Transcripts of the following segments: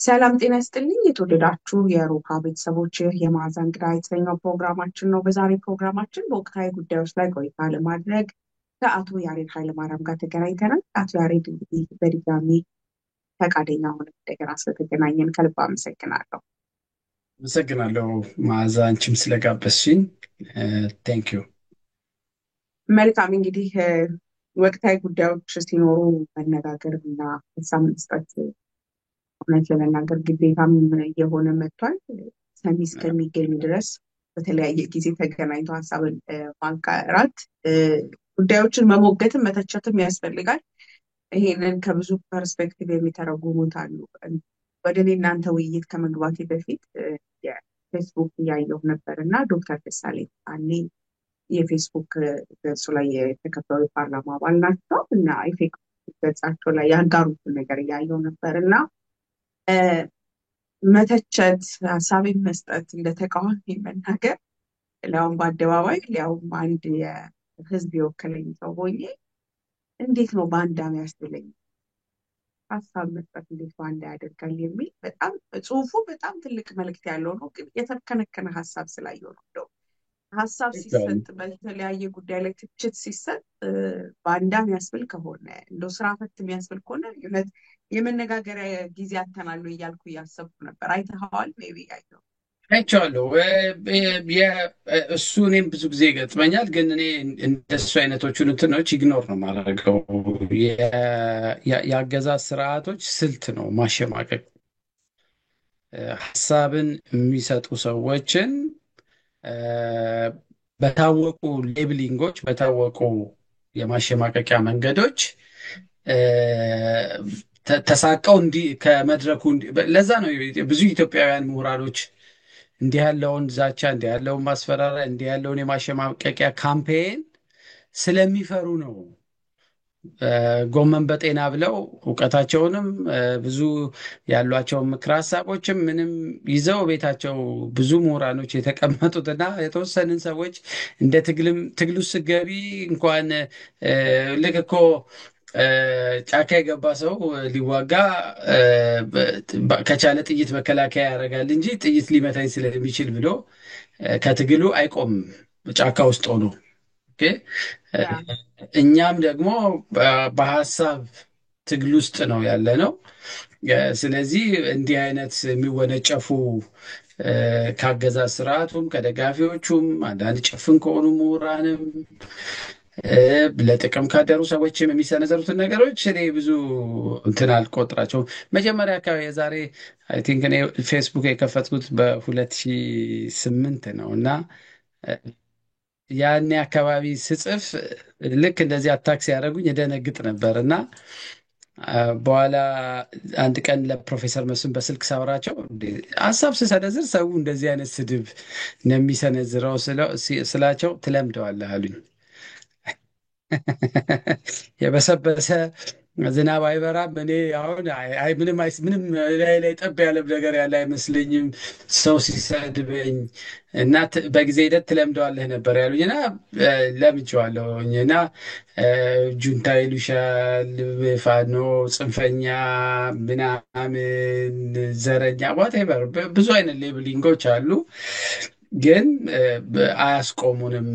ሰላም ጤና ይስጥልኝ። የተወደዳችሁ የሮሃ ቤተሰቦች የመዓዛ እንግዳ የተሰኘው ፕሮግራማችን ነው። በዛሬ ፕሮግራማችን በወቅታዊ ጉዳዮች ላይ ቆይታ ለማድረግ ከአቶ ያሬድ ኃይለማርያም ጋር ተገናኝተናል። አቶ ያሬድ እንግዲህ በድጋሚ ፈቃደኛ ሆነ እንደገና ስለተገናኘን ከልብ አመሰግናለሁ። አመሰግናለሁ መዓዛ፣ አንቺም ስለጋበዝሽኝ ቴንክ ዩ። መልካም እንግዲህ ወቅታዊ ጉዳዮች ሲኖሩ መነጋገር እና ሀሳብ መስጠት እውነት ለመናገር ግዴታም እየሆነ መጥቷል። ሰሚ እስከሚገኝ ድረስ በተለያየ ጊዜ ተገናኝቶ ሀሳብን ማጋራት ጉዳዮችን መሞገትም መተቸትም ያስፈልጋል። ይሄንን ከብዙ ፐርስፔክቲቭ የሚተረጉሙት አሉ። ወደ እኔ እናንተ ውይይት ከመግባቴ በፊት የፌስቡክ እያየሁ ነበር እና ዶክተር ደሳለኝ አኔ የፌስቡክ ገጹ ላይ የተከበሩ የፓርላማ አባል ናቸው እና የፌስቡክ ገጻቸው ላይ ያጋሩትን ነገር እያየሁ ነበር እና መተቸት፣ ሀሳቤን መስጠት፣ እንደ ተቃዋሚ መናገር ሊያውም በአደባባይ ሊያውም አንድ የህዝብ የወከለኝ ሰው ሆኜ እንዴት ነው በአንድ ያስብለኝ ሀሳብ መስጠት እንዴት በአንድ ያደርጋል የሚል በጣም ጽሁፉ በጣም ትልቅ መልእክት ያለው ነው። ግን የተከነከነ ሀሳብ ስላየው ነው እንደው ሀሳብ ሲሰጥ በተለያየ ጉዳይ ላይ ትችት ሲሰጥ በአንዳም ያስብል ከሆነ እንደው ስራ ፈት የሚያስብል ከሆነ እውነት የመነጋገሪያ ጊዜ አተናሉ እያልኩ እያሰብኩ ነበር። አይተኸዋል? ሜይ ቢ አይተኸው አይቼዋለሁ። እሱ እኔም ብዙ ጊዜ ይገጥመኛል፣ ግን እኔ እንደሱ አይነቶቹን እንትኖች ኢግኖር ነው የማደርገው። የአገዛዝ ስርዓቶች ስልት ነው ማሸማቀቅ። ሀሳብን የሚሰጡ ሰዎችን እ፣ በታወቁ ሌብሊንጎች፣ በታወቁ የማሸማቀቂያ መንገዶች እ፣ ተሳቀው ከመድረኩ ለዛ ነው ብዙ ኢትዮጵያውያን ምሁራኖች እንዲህ ያለውን ዛቻ፣ እንዲህ ያለውን ማስፈራሪያ፣ እንዲህ ያለውን የማሸማቀቂያ ካምፔን ስለሚፈሩ ነው። ጎመን በጤና ብለው እውቀታቸውንም ብዙ ያሏቸውን ምክር ሀሳቦችም ምንም ይዘው ቤታቸው ብዙ ምሁራኖች የተቀመጡትና የተወሰንን ሰዎች እንደ ትግል ውስጥ ስትገቢ እንኳን ልክ እኮ ጫካ የገባ ሰው ሊዋጋ ከቻለ ጥይት መከላከያ ያደርጋል እንጂ ጥይት ሊመታኝ ስለሚችል ብሎ ከትግሉ አይቆምም ጫካ ውስጥ ሆኖ። ኦኬ። ያ እኛም ደግሞ በሀሳብ ትግል ውስጥ ነው ያለ ነው። ስለዚህ እንዲህ አይነት የሚወነጨፉ ከአገዛዝ ስርዓቱም ከደጋፊዎቹም አንዳንድ ጭፍን ከሆኑ ምሁራንም ለጥቅም ካደሩ ሰዎችም የሚሰነዘሩትን ነገሮች እኔ ብዙ እንትን አልቆጥራቸውም። መጀመሪያ አካባቢ የዛሬ አይ ቲንክ እኔ ፌስቡክ የከፈትኩት በ2008 ነው እና ያኔ አካባቢ ስጽፍ ልክ እንደዚህ አታክ ሲያደርጉኝ እደነግጥ ነበር እና በኋላ አንድ ቀን ለፕሮፌሰር መስፍን በስልክ ሳወራቸው ሀሳብ ስሰነዝር ሰው እንደዚህ አይነት ስድብ ነው የሚሰነዝረው ስላቸው ትለምደዋለህ አሉኝ። የበሰበሰ ዝናብ አይበራም። እኔ አሁን ምንም ላይ ጠብ ያለ ነገር ያለ አይመስለኝም ሰው ሲሰድበኝ እና በጊዜ ሂደት ትለምደዋለህ ነበር ያሉኝ እና ለምጄዋለሁኝ እና ጁንታ ይሉሻል፣ ፋኖ፣ ጽንፈኛ፣ ምናምን፣ ዘረኛ ዋቴቨር ብዙ አይነት ሌብሊንጎች አሉ። ግን አያስቆሙንም።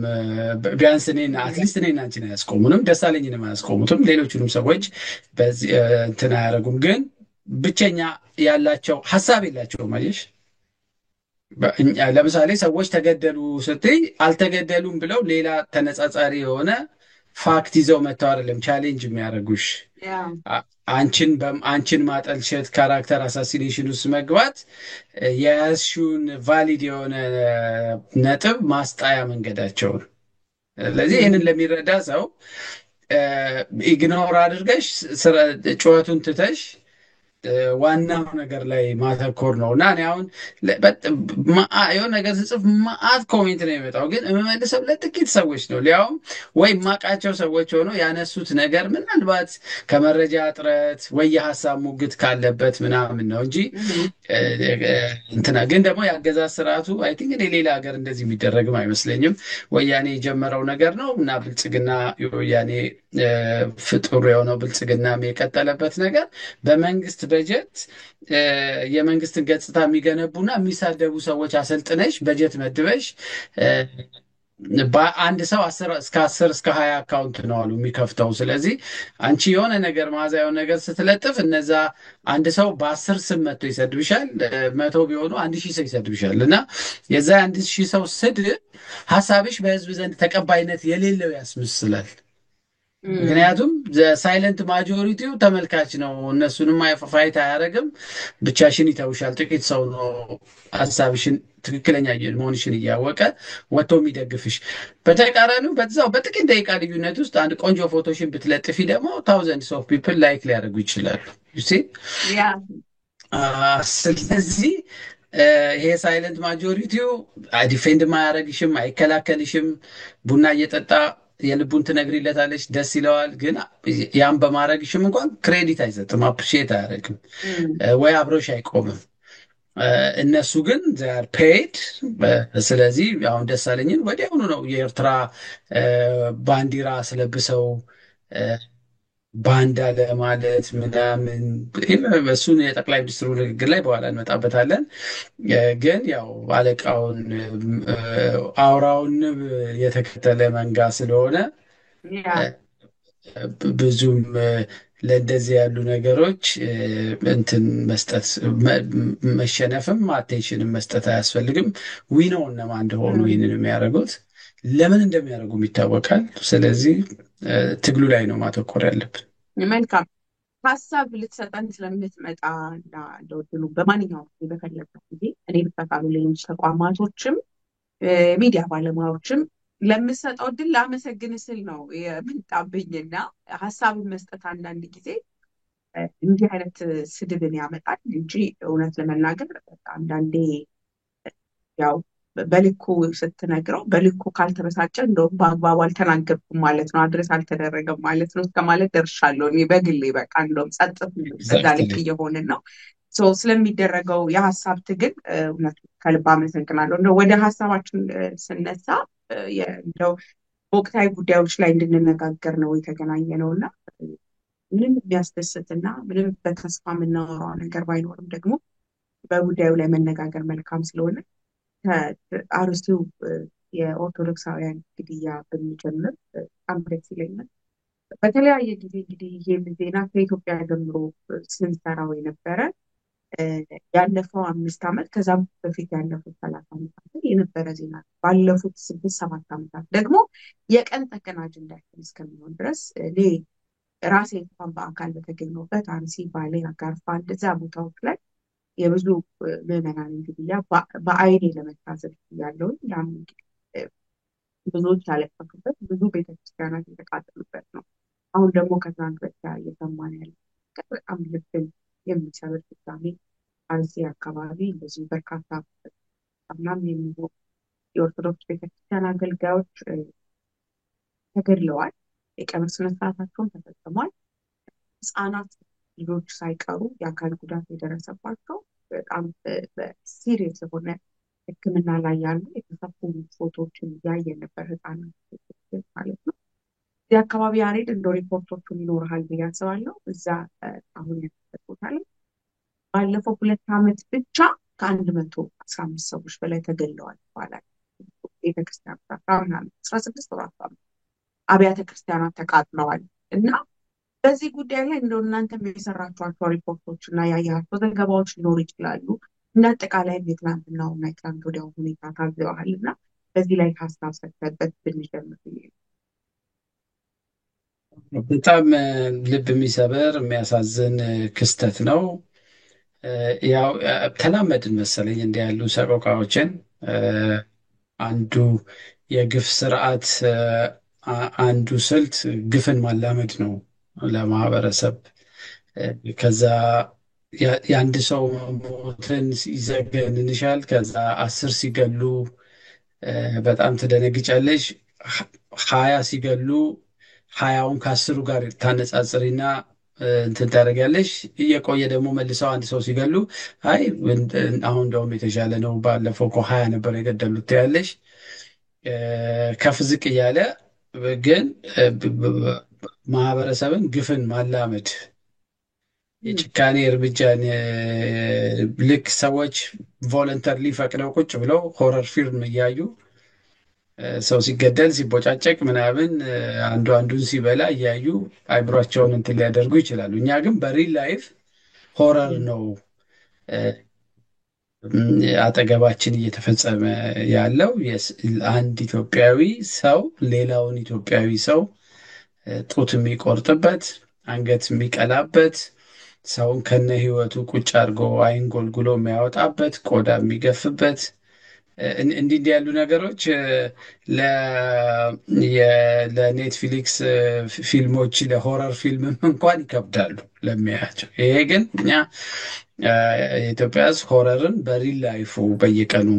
ቢያንስ እኔን አትሊስት እኔን አንቺን አያስቆሙንም፣ ደሳለኝንም አያስቆሙትም፣ ሌሎቹንም ሰዎች በዚህ እንትን አያደርጉም። ግን ብቸኛ ያላቸው ሀሳብ የላቸውም። አየሽ፣ ለምሳሌ ሰዎች ተገደሉ ስትይ አልተገደሉም ብለው ሌላ ተነጻጻሪ የሆነ ፋክት ይዘው መጥተው አይደለም ቻሌንጅ የሚያደርጉሽ። ያ አንቺን ማጠልሸት፣ ካራክተር አሳሲኔሽን ውስጥ መግባት የያዝሽውን ቫሊድ የሆነ ነጥብ ማስጣያ መንገዳቸው ነው። ስለዚህ ይህንን ለሚረዳ ሰው ኢግኖር አድርገሽ ጩኸቱን ትተሽ ዋናው ነገር ላይ ማተኮር ነው እና እኔ አሁን የሆነ ነገር ስጽፍ መዓት ኮሜንት ነው የሚመጣው፣ ግን የምመልሰው ለጥቂት ሰዎች ነው። ሊያውም ወይ ማቃቸው ሰዎች ሆነው ያነሱት ነገር ምናልባት ከመረጃ እጥረት ወይ የሀሳብ ሙግት ካለበት ምናምን ነው እንጂ እንትና ግን ደግሞ የአገዛዝ ስርዓቱ አይ ቲንክ እኔ ሌላ ሀገር እንደዚህ የሚደረግም አይመስለኝም። ወያኔ የጀመረው ነገር ነው እና ብልጽግና የወያኔ ፍጡር የሆነው ብልጽግና የቀጠለበት ነገር በመንግስት በጀት የመንግስትን ገጽታ የሚገነቡና የሚሳደቡ ሰዎች አሰልጥነሽ በጀት መድበሽ በአንድ ሰው እስከ 10 እስከ 20 አካውንት ነው አሉ የሚከፍተው። ስለዚህ አንቺ የሆነ ነገር መዓዛ የሆነ ነገር ስትለጥፍ እነዛ አንድ ሰው በ10 ስም መጥቶ ይሰድብሻል። 100 ቢሆኑ 1,000 ሰው ይሰድብሻል። እና የዛ 1,000 ሰው ስድብ ሀሳብሽ በህዝብ ዘንድ ተቀባይነት የሌለው ያስመስላል። ምክንያቱም ሳይለንት ማጆሪቲው ተመልካች ነው። እነሱንም ፋይት አያደርግም። ብቻሽን ይተውሻል። ጥቂት ሰው ነው ሀሳብሽን ትክክለኛ መሆንሽን እያወቀ ወጥቶ የሚደግፍሽ። በተቃራኒው በዛው በጥቂት ደቂቃ ልዩነት ውስጥ አንድ ቆንጆ ፎቶሽን ብትለጥፊ ደግሞ ታውዘንድስ ኦፍ ፒፕል ላይክ ሊያደርጉ ይችላሉ። ያ ስለዚህ ይሄ ሳይለንት ማጆሪቲው ዲፌንድ አያደርግሽም፣ አይከላከልሽም። ቡና እየጠጣ የልቡን ትነግሪለታለች፣ ደስ ይለዋል። ግን ያን በማድረግሽም እንኳን ክሬዲት አይሰጥም፣ አፕሪሺየት አያደርግም ወይ አብሮሽ አይቆምም። እነሱ ግን ዛር ፔድ። ስለዚህ አሁን ደሳለኝን ወዲያውኑ ነው የኤርትራ ባንዲራ አስለብሰው ባንዳ ለማለት ምናምን። እሱን የጠቅላይ ሚኒስትሩ ንግግር ላይ በኋላ እንመጣበታለን። ግን ያው አለቃውን አውራውን ንብ የተከተለ መንጋ ስለሆነ ያ ብዙም ለእንደዚህ ያሉ ነገሮች እንትን መስጠት መሸነፍም አቴንሽንም መስጠት አያስፈልግም። ዊነው እነማን እንደሆኑ ይህንን የሚያደርጉት ለምን እንደሚያደርጉም ይታወቃል። ስለዚህ ትግሉ ላይ ነው ማተኮር ያለብን። መልካም ሀሳብ ልትሰጠን ስለምትመጣ እና እንደወድሉ በማንኛውም ጊዜ በፈለግነው ጊዜ እኔ ብቻ ካሉ ሌሎች ተቋማቶችም ሚዲያ ባለሙያዎችም ለምሰጠው ድል ላመሰግን ስል ነው የምንጣብኝና ሀሳብን መስጠት አንዳንድ ጊዜ እንዲህ አይነት ስድብን ያመጣል እንጂ እውነት ለመናገር አንዳንዴ ያው በልኩ ስትነግረው በልኩ ካልተበሳጨ እንደውም በአግባቡ አልተናገርኩም ማለት ነው፣ አድረስ አልተደረገም ማለት ነው እስከ ማለት ደርሻለሁ እኔ በግሌ። በቃ እንደውም ጸጥ በዛ ልክ እየሆንን ነው። ስለሚደረገው የሀሳብ ትግል እውነቱ ከልብ አመሰግናለሁ። እንደው ወደ ሀሳባችን ስነሳ እንደው በወቅታዊ ጉዳዮች ላይ እንድንነጋገር ነው የተገናኘ ነው እና ምንም የሚያስደስትና ምንም በተስፋ የምናወራው ነገር ባይኖርም ደግሞ በጉዳዩ ላይ መነጋገር መልካም ስለሆነ አርዕስቱ የኦርቶዶክሳውያን ግድያ ብንጀምር በጣም ደስ ይለኛል። በተለያየ ጊዜ እንግዲህ ይህን ዜና ከኢትዮጵያ ጀምሮ ስንሰራው የነበረ ያለፈው 5 ዓመት ከዛም በፊት ያለፉት 30 ዓመታት የነበረ ዜና ባለፉት 6-7 ዓመታት ደግሞ የቀን ተቀን አጀንዳችን እስከሚሆን ድረስ እኔ ራሴ እንኳን በአካል በተገኘሁበት አርሲ፣ ባሌ፣ አጋርፋ እንደዛ ቦታዎች ላይ የብዙ ምዕመናን ግድያ በአይኔ ለመታዘብ ያለውን ያም እንግዲህ ብዙዎች ያለቀሱበት ብዙ ቤተክርስቲያናት የተቃጠሉበት ነው። አሁን ደግሞ ከትናንት በስቲያ እየሰማን ያለ በጣም ልብን የሚሰብር ድጋሜ አርሲ አካባቢ እንደዚሁ በርካታ ምናምን የሚሆኑ የኦርቶዶክስ ቤተክርስቲያን አገልጋዮች ተገድለዋል። የቀብር ስነስርዓታቸውን ተፈጽሟል። ህፃናት ልጆች ሳይቀሩ የአካል ጉዳት የደረሰባቸው በጣም በሲሪየስ የሆነ ሕክምና ላይ ያሉ የተሰፉ ፎቶዎችን እያየን ነበር። ህፃናት ማለት ነው። እዚህ አካባቢ ያሬድ እንደ ሪፖርቶቹን ይኖርሃል ብዬ አስባለሁ። እዛ አሁን ያተሰጡታል ባለፈው 2 ዓመት ብቻ ከ115 ሰዎች በላይ ተገለዋል ይባላል። ቤተክርስቲያን 16 አብያተ ክርስቲያናት ተቃጥለዋል እና በዚህ ጉዳይ ላይ እንደው እናንተ የሰራችኋቸው ሪፖርቶች እና ያያቸው ዘገባዎች ሊኖሩ ይችላሉ። እንደ አጠቃላይም የትናንትናውና የትናንት ወዲያው ሁኔታ ታዝበዋል እና በዚህ ላይ ሀሳብ ሰጥተበት ብንጀምር። በጣም ልብ የሚሰብር የሚያሳዝን ክስተት ነው። ያው ተላመድን መሰለኝ እንዲህ ያሉ ሰቆቃዎችን። አንዱ የግፍ ስርዓት አንዱ ስልት ግፍን ማላመድ ነው ለማህበረሰብ። ከዛ የአንድ ሰው ሞትን ይዘገንንሻል። ከዛ 10 ሲገሉ በጣም ትደነግጫለሽ። 20 ሲገሉ 20ውን ከ10 ጋር ታነጻጽሪና እንትን ታደርጊያለሽ። እየቆየ ደግሞ መልሰው አንድ ሰው ሲገሉ አይ አሁን እንደውም የተሻለ ነው፣ ባለፈው እኮ 20 ነበር የገደሉት ትያለሽ። ከፍ ዝቅ እያለ ግን ማህበረሰብን ግፍን ማላመድ የጭካኔ እርምጃን ልክ ሰዎች ቮለንተርሊ ፈቅደው ቁጭ ብለው ሆረር ፊልም እያዩ ሰው ሲገደል ሲቦጫጨቅ ምናምን አንዱ አንዱን ሲበላ እያዩ አይምሯቸውን እንትን ሊያደርጉ ይችላሉ። እኛ ግን በሪል ላይፍ ሆረር ነው እ፣ አጠገባችን እየተፈጸመ ያለው። አንድ ኢትዮጵያዊ ሰው ሌላውን ኢትዮጵያዊ ሰው ጡት የሚቆርጥበት፣ አንገት የሚቀላበት፣ ሰውን ከነ ሕይወቱ ቁጭ አድርጎ አይን ጎልጉሎ የሚያወጣበት፣ ቆዳ የሚገፍበት እንዲህ እንዲህ ያሉ ነገሮች ለኔትፍሊክስ ፊልሞች ለሆረር ፊልምም እንኳን ይከብዳሉ ለሚያያቸው። ይሄ ግን እኛ የኢትዮጵያ ሕዝብ ሆረርን በሪል ላይፉ በየቀኑ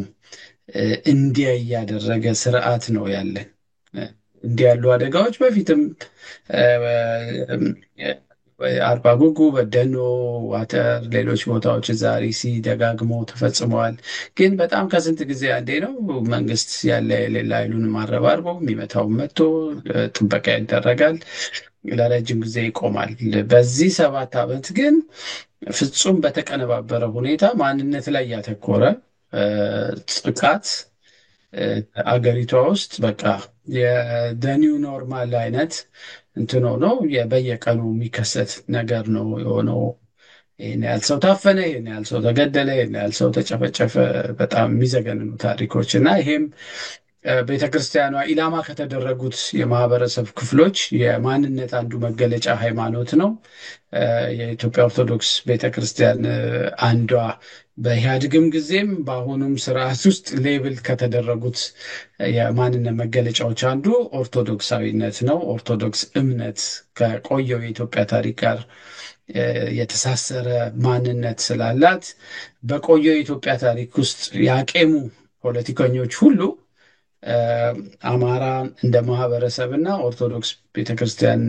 እንዲያ እያደረገ ስርዓት ነው ያለን። እንዲህ ያሉ አደጋዎች በፊትም አርባ ጉጉ፣ በደኖ፣ ዋተር፣ ሌሎች ቦታዎች ዛሬ ደጋግሞ ተፈጽመዋል። ግን በጣም ከስንት ጊዜ አንዴ ነው መንግስት ያለ የሌላ ኃይሉን ማረባርቦ የሚመታው መጥቶ ጥበቃ ይደረጋል፣ ለረጅም ጊዜ ይቆማል። በዚህ 7 ዓመት ግን ፍጹም በተቀነባበረ ሁኔታ ማንነት ላይ ያተኮረ ጥቃት አገሪቷ ውስጥ በቃ የደኒው ኖርማል አይነት እንትን ሆኖ በየቀኑ የሚከሰት ነገር ነው የሆነው። ይህን ያህል ሰው ታፈነ፣ ይህን ያህል ሰው ተገደለ፣ ይህን ያህል ሰው ተጨፈጨፈ፣ በጣም የሚዘገንኑ ታሪኮች እና ይሄም ቤተክርስቲያኗ ኢላማ ከተደረጉት የማህበረሰብ ክፍሎች የማንነት አንዱ መገለጫ ሃይማኖት ነው። የኢትዮጵያ ኦርቶዶክስ ቤተክርስቲያን አንዷ በኢህአዴግም ጊዜም በአሁኑም ስርዓት ውስጥ ሌብል ከተደረጉት የማንነት መገለጫዎች አንዱ ኦርቶዶክሳዊነት ነው። ኦርቶዶክስ እምነት ከቆየው የኢትዮጵያ ታሪክ ጋር የተሳሰረ ማንነት ስላላት በቆየው የኢትዮጵያ ታሪክ ውስጥ ያቄሙ ፖለቲከኞች ሁሉ አማራ እንደ ማህበረሰብ እና ኦርቶዶክስ ቤተክርስቲያን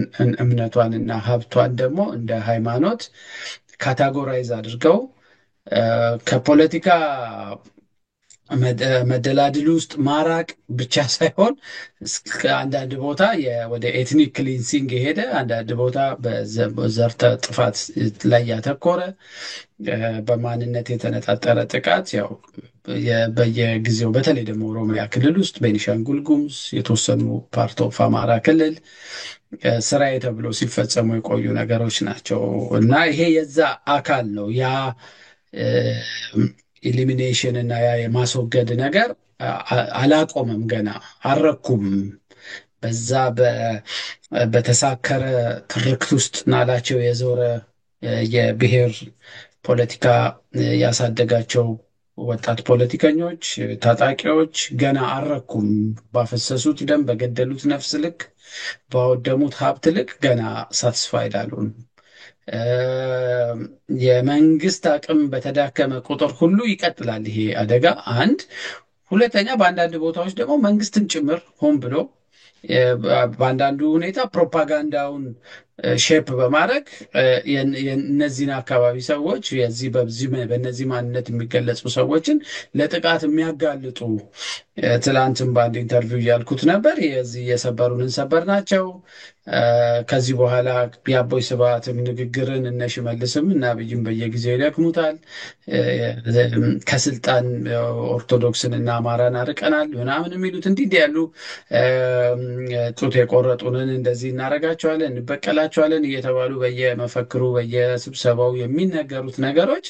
እምነቷን እና ሀብቷን ደግሞ እንደ ሃይማኖት ካታጎራይዝ አድርገው ከፖለቲካ መደላድል ውስጥ ማራቅ ብቻ ሳይሆን እስከ አንዳንድ ቦታ ወደ ኤትኒክ ክሊንሲንግ የሄደ አንዳንድ ቦታ በዘር ጥፋት ላይ ያተኮረ በማንነት የተነጣጠረ ጥቃት ያው በየጊዜው በተለይ ደግሞ ኦሮሚያ ክልል ውስጥ ቤኒሻንጉል ጉሙዝ የተወሰኑ ፓርት ኦፍ አማራ ክልል ስራዬ ተብሎ ሲፈጸሙ የቆዩ ነገሮች ናቸው እና ይሄ የዛ አካል ነው። ያ ኢሊሚኔሽን እና ያ የማስወገድ ነገር አላቆመም፣ ገና አልረኩም። በዛ በተሳከረ ትርክት ውስጥ ናላቸው የዞረ የብሔር ፖለቲካ ያሳደጋቸው ወጣት ፖለቲከኞች፣ ታጣቂዎች ገና አልረኩም። ባፈሰሱት ደም፣ በገደሉት ነፍስ ልክ፣ ባወደሙት ሀብት ልክ ገና ሳትስፋይድ አልሆኑም። የመንግስት አቅም በተዳከመ ቁጥር ሁሉ ይቀጥላል ይሄ አደጋ። አንድ ሁለተኛ፣ በአንዳንድ ቦታዎች ደግሞ መንግስትም ጭምር ሆን ብሎ በአንዳንዱ ሁኔታ ፕሮፓጋንዳውን ሼፕ በማድረግ የእነዚህን አካባቢ ሰዎች በእነዚህ ማንነት የሚገለጹ ሰዎችን ለጥቃት የሚያጋልጡ ትላንትም በአንድ ኢንተርቪው እያልኩት ነበር። የዚህ የሰበሩንን ሰበር ናቸው። ከዚህ በኋላ የአቦይ ስብሃትም ንግግርን እነ ሽመልስም እና አብይም በየጊዜው ይደግሙታል። ከስልጣን ኦርቶዶክስን እና አማራን አርቀናል ምናምን የሚሉት እንዲህ ያሉ ጡት የቆረጡንን እንደዚህ እናደርጋቸዋለን፣ እንበቀላቸዋለን እየተባሉ በየመፈክሩ በየስብሰባው የሚነገሩት ነገሮች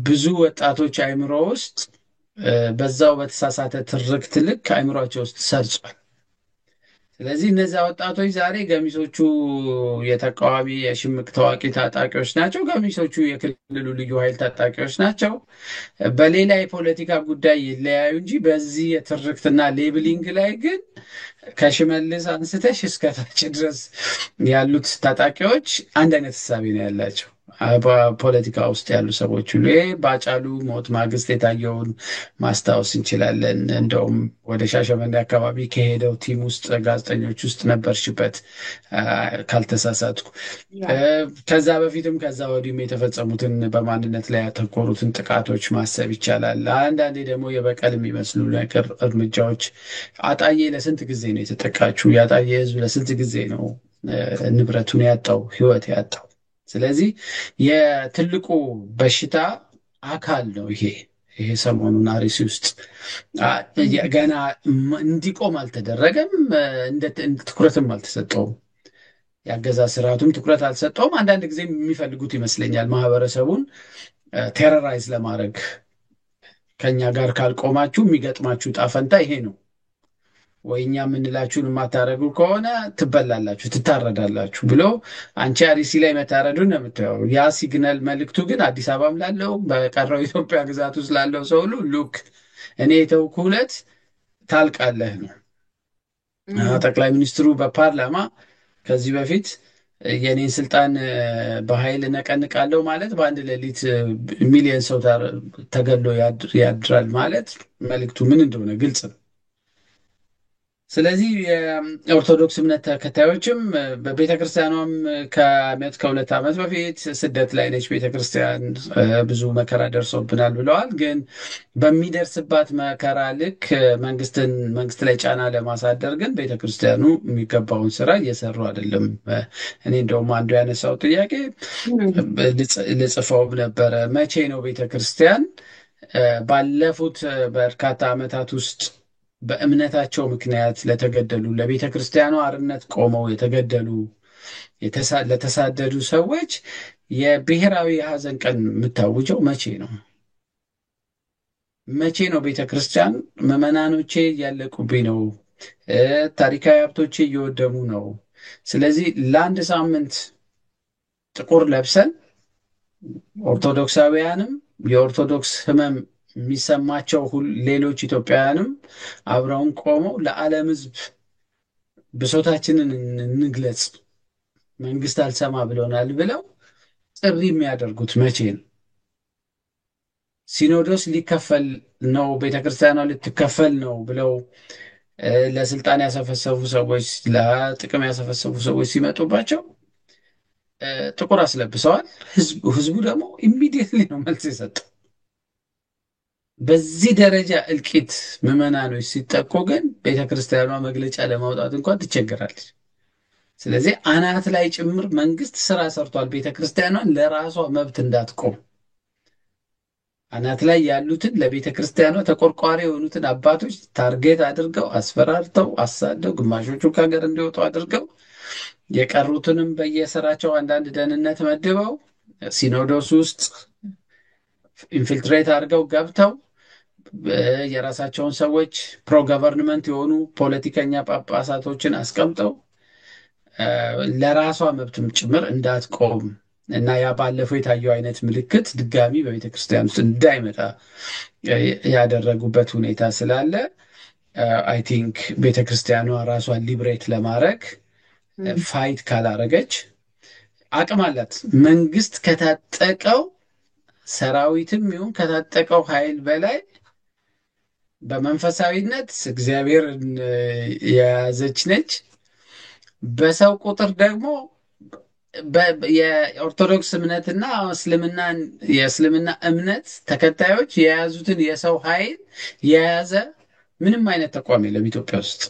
ብዙ ወጣቶች አእምሮ ውስጥ በዛው በተሳሳተ ትርክት ልክ አእምሯቸው ውስጥ ሰርጿል። ስለዚህ እነዚያ ወጣቶች ዛሬ ገሚሶቹ የተቃዋሚ የሽምቅ ተዋጊ ታጣቂዎች ናቸው፣ ገሚሶቹ የክልሉ ልዩ ኃይል ታጣቂዎች ናቸው። በሌላ የፖለቲካ ጉዳይ ይለያዩ እንጂ በዚህ የትርክትና ሌብሊንግ ላይ ግን ከሽመልስ አንስተሽ እስከታች ድረስ ያሉት ታጣቂዎች አንድ አይነት ህሳቤ ነው ያላቸው። በፖለቲካ ውስጥ ያሉ ሰዎች ሁሉ ይሄ በአጫሉ ሞት ማግስት የታየውን ማስታወስ እንችላለን። እንደውም ወደ ሻሸመኔ አካባቢ ከሄደው ቲም ውስጥ ጋዜጠኞች ውስጥ ነበርሽበት ካልተሳሳትኩ። ከዛ በፊትም ከዛ ወዲህም የተፈጸሙትን በማንነት ላይ ያተኮሩትን ጥቃቶች ማሰብ ይቻላል። አንዳንዴ ደግሞ የበቀል የሚመስሉ ነገር እርምጃዎች። አጣዬ ለስንት ጊዜ ነው የተጠቃችው? የአጣዬ ህዝብ ለስንት ጊዜ ነው ንብረቱን ያጣው፣ ህይወት ያጣው? ስለዚህ የትልቁ በሽታ አካል ነው ይሄ ሰሞኑን አርሲ ውስጥ ገና እንዲቆም አልተደረገም፣ ትኩረትም አልተሰጠውም። የአገዛዝ ስርዓቱም ትኩረት አልሰጠውም። አንዳንድ ጊዜ የሚፈልጉት ይመስለኛል ማህበረሰቡን ቴረራይዝ ለማድረግ ከኛ ጋር ካልቆማችሁ የሚገጥማችሁ ጣፈንታ ይሄ ነው ወይ እኛ የምንላችሁን የማታደርጉ ከሆነ ትበላላችሁ፣ ትታረዳላችሁ ብሎ አንቺ አርሲ ላይ መታረዱን ነው የምታየው። ያ ሲግናል መልእክቱ ግን አዲስ አበባም ላለው በቀረው ኢትዮጵያ ግዛት ውስጥ ላለው ሰው ሁሉ ሉክ እኔ የተውኩህ ዕለት ታልቃለህ ነው። ጠቅላይ ሚኒስትሩ በፓርላማ ከዚህ በፊት የኔን ስልጣን በኃይል እነቀንቃለሁ ማለት በአንድ ሌሊት ሚሊዮን ሰው ተገሎ ያድራል ማለት መልእክቱ ምን እንደሆነ ግልጽ ነው። ስለዚህ የኦርቶዶክስ እምነት ተከታዮችም በቤተ ክርስቲያኗም ከሁለት ዓመት በፊት ስደት ላይ ነች ቤተ ክርስቲያን፣ ብዙ መከራ ደርሶብናል ብለዋል። ግን በሚደርስባት መከራ ልክ መንግስት ላይ ጫና ለማሳደር ግን ቤተ ክርስቲያኑ የሚገባውን ስራ እየሰሩ አይደለም። እኔ እንደውም አንዱ ያነሳው ጥያቄ ልጽፈውም ነበረ። መቼ ነው ቤተ ክርስቲያን ባለፉት በርካታ ዓመታት ውስጥ በእምነታቸው ምክንያት ለተገደሉ ለቤተ ክርስቲያኗ አርነት ቆመው የተገደሉ ለተሳደዱ ሰዎች የብሔራዊ የሐዘን ቀን የምታውጀው መቼ ነው? መቼ ነው ቤተ ክርስቲያን ምዕመናኖቼ እያለቁብኝ ነው፣ ታሪካዊ ሀብቶቼ እየወደሙ ነው፣ ስለዚህ ለአንድ ሳምንት ጥቁር ለብሰን ኦርቶዶክሳውያንም የኦርቶዶክስ ሕመም የሚሰማቸው ሌሎች ኢትዮጵያውያንም አብረውን ቆመው ለዓለም ሕዝብ ብሶታችንን እንግለጽ፣ መንግስት አልሰማ ብሎናል ብለው ጥሪ የሚያደርጉት መቼ ነው? ሲኖዶስ ሊከፈል ነው፣ ቤተክርስቲያኗ ልትከፈል ነው ብለው ለስልጣን ያሰፈሰፉ ሰዎች፣ ለጥቅም ያሰፈሰፉ ሰዎች ሲመጡባቸው ጥቁር አስለብሰዋል። ህዝቡ ደግሞ ኢሚዲየትሊ ነው መልስ የሰጠው። በዚህ ደረጃ እልቂት ምዕመናኖች ሲጠቁ ግን ቤተክርስቲያኗ መግለጫ ለማውጣት እንኳን ትቸገራለች። ስለዚህ አናት ላይ ጭምር መንግስት ስራ ሰርቷል፣ ቤተክርስቲያኗን ለራሷ መብት እንዳትቆም አናት ላይ ያሉትን ለቤተክርስቲያኗ ተቆርቋሪ የሆኑትን አባቶች ታርጌት አድርገው አስፈራርተው አሳደው ግማሾቹ ከሀገር እንዲወጡ አድርገው የቀሩትንም በየስራቸው አንዳንድ ደህንነት መድበው ሲኖዶስ ውስጥ ኢንፊልትሬት አድርገው ገብተው የራሳቸውን ሰዎች ፕሮ ገቨርንመንት የሆኑ ፖለቲከኛ ጳጳሳቶችን አስቀምጠው ለራሷ መብትም ጭምር እንዳትቆም እና ያ ባለፈው የታየው አይነት ምልክት ድጋሚ በቤተ ክርስቲያን ውስጥ እንዳይመጣ ያደረጉበት ሁኔታ ስላለ አይ ቲንክ ቤተ ክርስቲያኗ ራሷን ሊብሬት ለማድረግ ፋይት ካላረገች አቅም አላት። መንግስት ከታጠቀው ሰራዊትም ይሁን ከታጠቀው ኃይል በላይ በመንፈሳዊነት እግዚአብሔርን የያዘች ነች። በሰው ቁጥር ደግሞ የኦርቶዶክስ እምነትና የእስልምና እምነት ተከታዮች የያዙትን የሰው ኃይል የያዘ ምንም አይነት ተቋም የለም ኢትዮጵያ ውስጥ።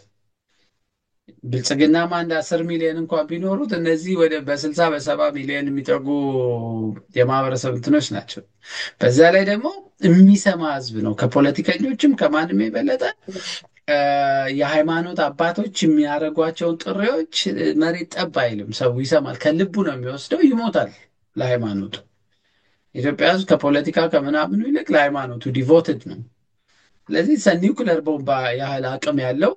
ብልጽግናማ አንድ 10 ሚሊዮን እንኳን ቢኖሩት እነዚህ ወደ በ60 በ70 ሚሊዮን የሚጠጉ የማህበረሰብ እንትኖች ናቸው። በዛ ላይ ደግሞ የሚሰማ ህዝብ ነው። ከፖለቲከኞችም ከማንም የበለጠ የሃይማኖት አባቶች የሚያደርጓቸውን ጥሪዎች መሬት ጠብ አይልም። ሰው ይሰማል፣ ከልቡ ነው የሚወስደው፣ ይሞታል ለሃይማኖቱ። ኢትዮጵያ ህዝብ ከፖለቲካ ከምናምኑ ይልቅ ለሃይማኖቱ ዲቮትድ ነው። ስለዚህ ኒውክለር ቦምባ ያህል አቅም ያለው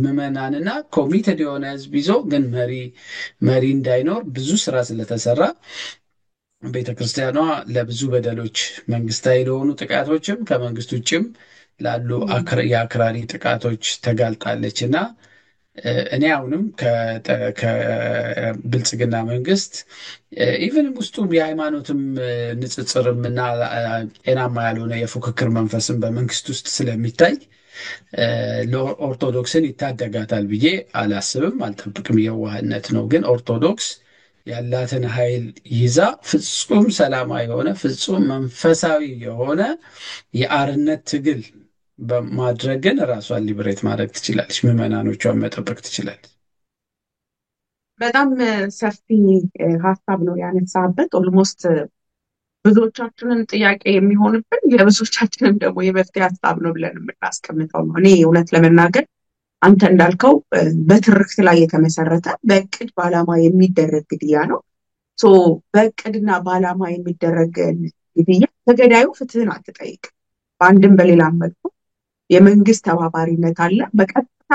ምዕመናንና ኮሚትድ የሆነ ህዝብ ይዞ ግን መሪ እንዳይኖር ብዙ ስራ ስለተሰራ ቤተክርስቲያኗ ለብዙ በደሎች መንግስታዊ ለሆኑ ጥቃቶችም ከመንግስት ውጭም ላሉ የአክራሪ ጥቃቶች ተጋልጣለች እና እኔ አሁንም ከብልጽግና መንግስት ኢቨንም ውስጡም የሃይማኖትም ንጽጽርም እና ጤናማ ያልሆነ የፉክክር መንፈስም በመንግስት ውስጥ ስለሚታይ ኦርቶዶክስን ይታደጋታል ብዬ አላስብም፣ አልጠብቅም። የዋህነት ነው። ግን ኦርቶዶክስ ያላትን ኃይል ይዛ ፍጹም ሰላማዊ የሆነ ፍጹም መንፈሳዊ የሆነ የአርነት ትግል በማድረግን ራሷን ሊብሬት ማድረግ ትችላለች። ምዕመናኖቿን መጠበቅ ትችላለች። በጣም ሰፊ ሀሳብ ነው ያነሳበት። ኦልሞስት ብዙዎቻችንን ጥያቄ የሚሆንብን የብዙዎቻችንም ደግሞ የመፍትሄ ሀሳብ ነው ብለን የምናስቀምጠው ነው። እኔ እውነት ለመናገር አንተ እንዳልከው በትርክት ላይ የተመሰረተ በእቅድ በዓላማ የሚደረግ ግድያ ነው። ሶ በእቅድና በዓላማ የሚደረግ ግድያ ተገዳዩ ፍትህን አትጠይቅ። በአንድም በሌላም መልኩ የመንግስት ተባባሪነት አለ። በቀጥታ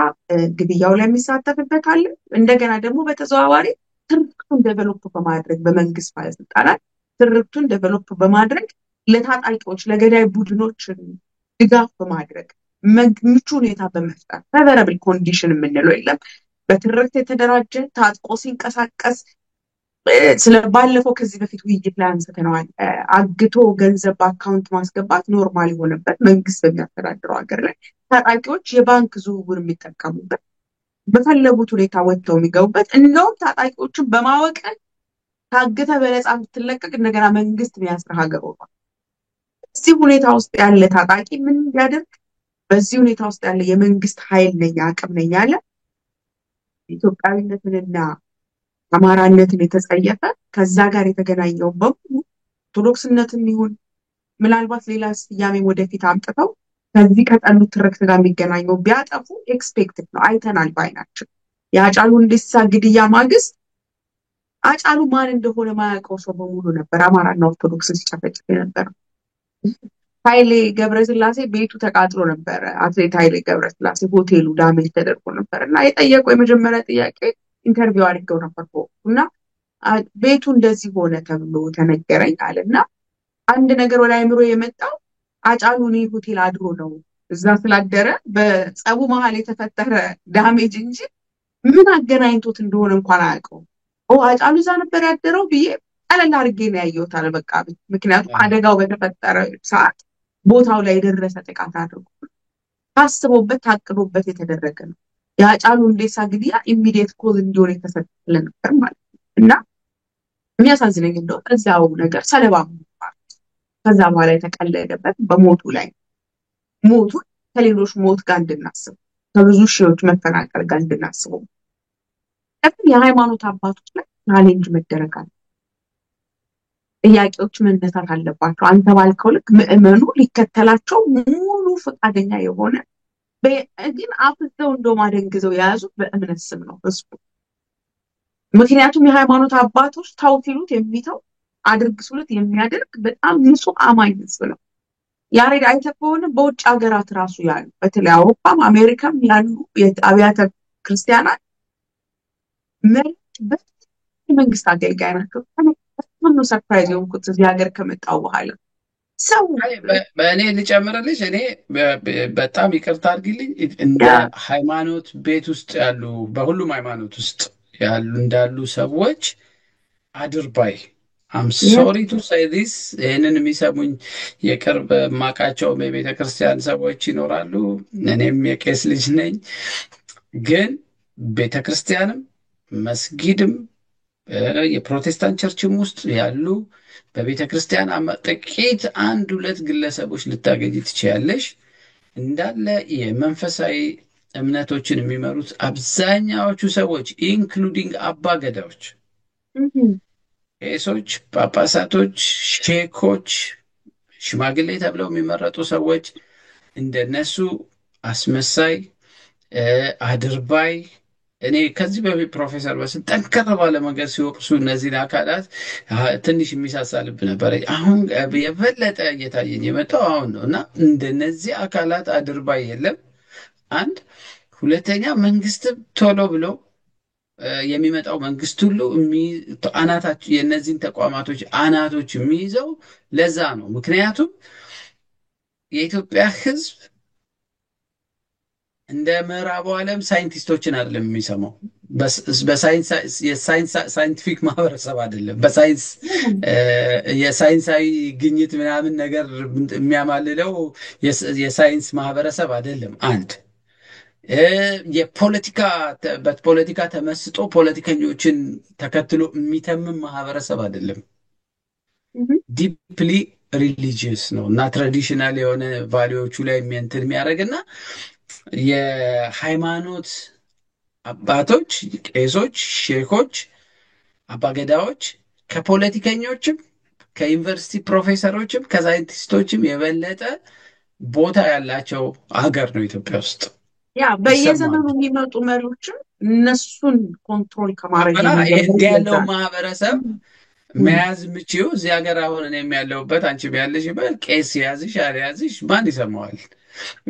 ግድያው ላይ የሚሳተፍበት አለ። እንደገና ደግሞ በተዘዋዋሪ ትርክቱን ዴቨሎፕ በማድረግ በመንግስት ባለስልጣናት ትርክቱን ዴቨሎፕ በማድረግ ለታጣቂዎች ለገዳይ ቡድኖች ድጋፍ በማድረግ ምቹ ሁኔታ በመፍጠር ፌቨረብል ኮንዲሽን የምንለው የለም። በትርክት የተደራጀ ታጥቆ ሲንቀሳቀስ ስለ ባለፈው ከዚህ በፊት ውይይት ላይ አንስተነዋል። አግቶ ገንዘብ በአካውንት ማስገባት ኖርማል የሆነበት መንግስት በሚያስተዳድረው ሀገር ላይ ታጣቂዎች የባንክ ዝውውር የሚጠቀሙበት በፈለጉት ሁኔታ ወጥተው የሚገቡበት እንደውም ታጣቂዎችን በማወቅ ታግተ በነፃ የምትለቀቅ እንደገና መንግስት የሚያስር ሀገር ሆኗል። በዚህ ሁኔታ ውስጥ ያለ ታጣቂ ምን እንዲያደርግ በዚህ ሁኔታ ውስጥ ያለ የመንግስት ኃይል ነኝ አቅም ነኝ ያለ ኢትዮጵያዊነትንና አማራነትን የተጸየፈ ከዛ ጋር የተገናኘው በሙሉ ኦርቶዶክስነትም ይሁን ምናልባት ሌላ ስያሜ ወደፊት አምጥተው ከዚህ ከጠሉት ትርክት ጋር የሚገናኘው ቢያጠፉ ኤክስፔክትድ ነው፣ አይተናል ባይናችን። የአጫሉ ሁንዴሳ ግድያ ማግስት አጫሉ ማን እንደሆነ ማያውቀው ሰው በሙሉ ነበር አማራና ኦርቶዶክስን ሲጨፈጭፍ የነበረው። ኃይሌ ገብረስላሴ ቤቱ ተቃጥሎ ነበረ። አትሌት ኃይሌ ገብረስላሴ ሆቴሉ ዳሜጅ ተደርጎ ነበር እና የጠየቀው የመጀመሪያ ጥያቄ ኢንተርቪው አድርገው ነበር እና ቤቱ እንደዚህ ሆነ ተብሎ ተነገረኝ አለ እና አንድ ነገር ወደ አይምሮ የመጣው አጫሉ እኔ ሆቴል አድሮ ነው እዛ ስላደረ በጸቡ መሀል የተፈጠረ ዳሜጅ እንጂ ምን አገናኝቶት እንደሆነ እንኳን አያውቀውም። አጫሉ እዛ ነበር ያደረው ብዬ ቀለል አድርጌ ነው ያየሁት አለ። በቃ ምክንያቱም አደጋው በተፈጠረ ሰዓት ቦታው ላይ የደረሰ ጥቃት አድርጎ ታስቦበት ታቅዶበት የተደረገ ነው። የአጫሉ ሁንዴሳ ግድያ ኢሚዲየት ኮዝ እንዲሆን የተሰጠ ነበር ማለት ነው እና የሚያሳዝነኝ እንደው እዛው ነገር ሰለባ ከዛ በኋላ የተቀለደበት በሞቱ ላይ ሞቱን ከሌሎች ሞት ጋር እንድናስብ ከብዙ ሺዎች መፈናቀል ጋር እንድናስበው የሃይማኖት አባቶች ላይ ቻሌንጅ መደረግ አለ። ጥያቄዎች መነሳት አለባቸው። አንተ ባልከው ልክ ምዕመኑ ሊከተላቸው ሙሉ ፈቃደኛ የሆነ ግን አፍዘው እንደው ማደንግዘው የያዙት በእምነት ስም ነው ህዝቡ። ምክንያቱም የሃይማኖት አባቶች ታው ሲሉት የሚተው አድርግ ሲሉት የሚያደርግ በጣም ንጹህ አማኝ ህዝብ ነው። ያሬድ አይተህ ከሆነ በውጭ ሀገራት ራሱ ያሉ በተለይ አውሮፓም አሜሪካም ያሉ የአብያተ ክርስቲያናት መንግስት አገልጋይ ናቸው። በጣም ነው ሰርፕራይዝ የሆንኩት እዚህ ሀገር ከመጣሁ በኋላ። ሰው በእኔ ልጨምርልሽ፣ እኔ በጣም ይቅርታ አድርጊልኝ፣ እንደ ሃይማኖት ቤት ውስጥ ያሉ በሁሉም ሃይማኖት ውስጥ ያሉ እንዳሉ ሰዎች አድርባይ አም ሶሪ ቱ ሴይ ዲስ ይህንን የሚሰሙኝ የቅርብ ማቃቸውም የቤተ ክርስቲያን ሰዎች ይኖራሉ። እኔም የቄስ ልጅ ነኝ። ግን ቤተ ክርስቲያንም መስጊድም የፕሮቴስታንት ቸርችም ውስጥ ያሉ በቤተ ክርስቲያን ጥቂት አንድ ሁለት ግለሰቦች ልታገኝ ትችያለሽ። እንዳለ የመንፈሳዊ እምነቶችን የሚመሩት አብዛኛዎቹ ሰዎች ኢንክሉዲንግ አባ ገዳዎች፣ ቄሶች፣ ጳጳሳቶች፣ ሼኮች፣ ሽማግሌ ተብለው የሚመረጡ ሰዎች እንደነሱ አስመሳይ አድርባይ እኔ ከዚህ በፊት ፕሮፌሰር በስል ጠንከር ባለ መንገድ ሲወቅሱ እነዚህን አካላት ትንሽ የሚሳሳልብ ነበረ። አሁን የበለጠ እየታየኝ የመጣው አሁን ነው እና እንደነዚህ አካላት አድርባይ የለም። አንድ ሁለተኛ መንግስትም ቶሎ ብሎ የሚመጣው መንግስት ሁሉ አናታቸው የእነዚህን ተቋማቶች አናቶች የሚይዘው ለዛ ነው። ምክንያቱም የኢትዮጵያ ሕዝብ እንደ ምዕራቡ ዓለም ሳይንቲስቶችን አይደለም የሚሰማው። ሳይንቲፊክ ማህበረሰብ አይደለም። በሳይንስ የሳይንሳዊ ግኝት ምናምን ነገር የሚያማልለው የሳይንስ ማህበረሰብ አይደለም። አንድ በፖለቲካ ተመስጦ ፖለቲከኞችን ተከትሎ የሚተምም ማህበረሰብ አይደለም። ዲፕሊ ሪሊጂየስ ነው እና ትራዲሽናል የሆነ ቫሊዎቹ ላይ እንትን የሚያደርግና የሃይማኖት አባቶች፣ ቄሶች፣ ሼኮች፣ አባገዳዎች ከፖለቲከኞችም ከዩኒቨርሲቲ ፕሮፌሰሮችም ከሳይንቲስቶችም የበለጠ ቦታ ያላቸው ሀገር ነው ኢትዮጵያ ውስጥ ያ ይሰማሉ። በየዘመኑ የሚመጡ መሪዎችም እነሱን ኮንትሮል ከማድረግ እና የሚጀምሩት እንዲህ ለዛ ያለው ነው። ማህበረሰብ መያዝ የምችው እዚህ ሀገር አሁን እኔም ያለሁበት አንቺም ያለሽበት ቄስ ያዝሽ አልያዝሽ ማን ይሰማዋል?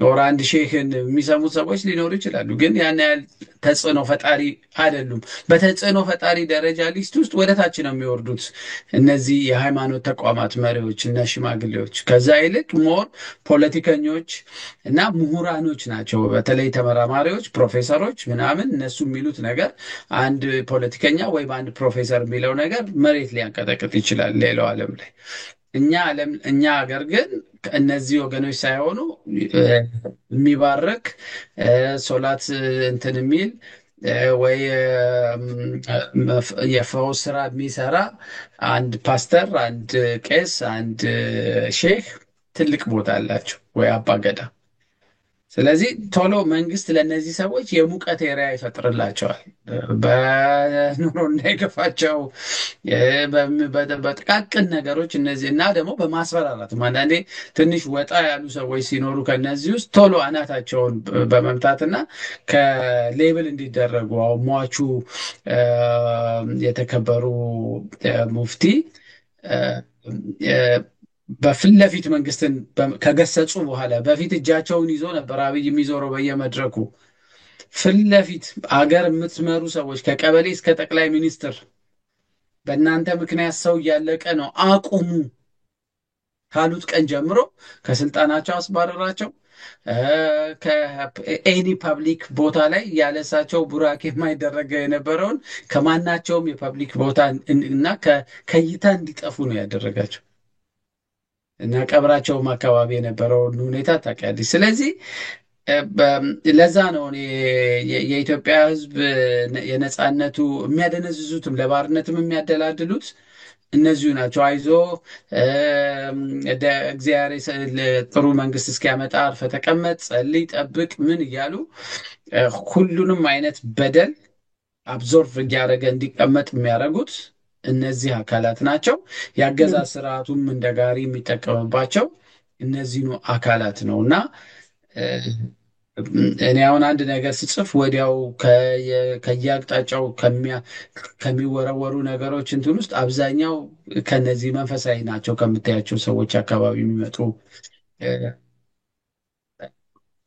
ኦር አንድ ሼህን የሚሰሙ ሰዎች ሊኖሩ ይችላሉ፣ ግን ያን ያህል ተጽዕኖ ፈጣሪ አይደሉም። በተጽዕኖ ፈጣሪ ደረጃ ሊስት ውስጥ ወደ ታች ነው የሚወርዱት እነዚህ የሃይማኖት ተቋማት መሪዎች እና ሽማግሌዎች። ከዛ ይልቅ ሞር ፖለቲከኞች እና ምሁራኖች ናቸው። በተለይ ተመራማሪዎች፣ ፕሮፌሰሮች ምናምን እነሱ የሚሉት ነገር አንድ ፖለቲከኛ ወይም አንድ ፕሮፌሰር የሚለው ነገር መሬት ሊያንቀጠቅጥ ይችላል ሌላው ዓለም ላይ። እኛ ሀገር ግን እነዚህ ወገኖች ሳይሆኑ የሚባርክ ሶላት እንትን የሚል ወይ የፈውስ ስራ የሚሰራ አንድ ፓስተር፣ አንድ ቄስ፣ አንድ ሼህ ትልቅ ቦታ አላቸው ወይ አባገዳ። ስለዚህ ቶሎ መንግስት ለእነዚህ ሰዎች የሙቀት ኤሪያ ይፈጥርላቸዋል፣ በኑሮ እንዳይገፋቸው በጥቃቅን ነገሮች እነዚህ እና ደግሞ በማስፈራራት አንዳንዴ ትንሽ ወጣ ያሉ ሰዎች ሲኖሩ ከነዚህ ውስጥ ቶሎ አናታቸውን በመምታትና ከሌብል እንዲደረጉ አሁን ሟቹ የተከበሩ ሙፍቲ በፊት ለፊት መንግስትን ከገሰጹ በኋላ በፊት እጃቸውን ይዞ ነበር አብይ የሚዞረው በየመድረኩ። ፊት ለፊት አገር የምትመሩ ሰዎች ከቀበሌ እስከ ጠቅላይ ሚኒስትር በእናንተ ምክንያት ሰው እያለቀ ነው አቁሙ ካሉት ቀን ጀምሮ ከስልጣናቸው አስባረራቸው። ከኤኒ ፐብሊክ ቦታ ላይ ያለሳቸው ቡራኬ የማይደረገ የነበረውን ከማናቸውም የፐብሊክ ቦታ እና ከእይታ እንዲጠፉ ነው ያደረጋቸው። እና ቀብራቸውም አካባቢ የነበረውን ሁኔታ ታውቂያለሽ። ስለዚህ ለዛ ነው እኔ የኢትዮጵያ ሕዝብ የነፃነቱ የሚያደነዝዙትም ለባርነትም የሚያደላድሉት እነዚሁ ናቸው። አይዞ እግዚአብሔር ጥሩ መንግስት እስኪያመጣ አርፈ ተቀመጥ፣ ጸልይ፣ ጠብቅ ምን እያሉ ሁሉንም አይነት በደል አብዞርቭ እያደረገ እንዲቀመጥ የሚያደርጉት እነዚህ አካላት ናቸው። የአገዛዝ ስርዓቱም እንደ ጋሪ የሚጠቀምባቸው እነዚህኑ አካላት ነው እና እኔ አሁን አንድ ነገር ስጽፍ ወዲያው ከየአቅጣጫው ከሚወረወሩ ነገሮች እንትን ውስጥ አብዛኛው ከነዚህ መንፈሳዊ ናቸው ከምታያቸው ሰዎች አካባቢ የሚመጡ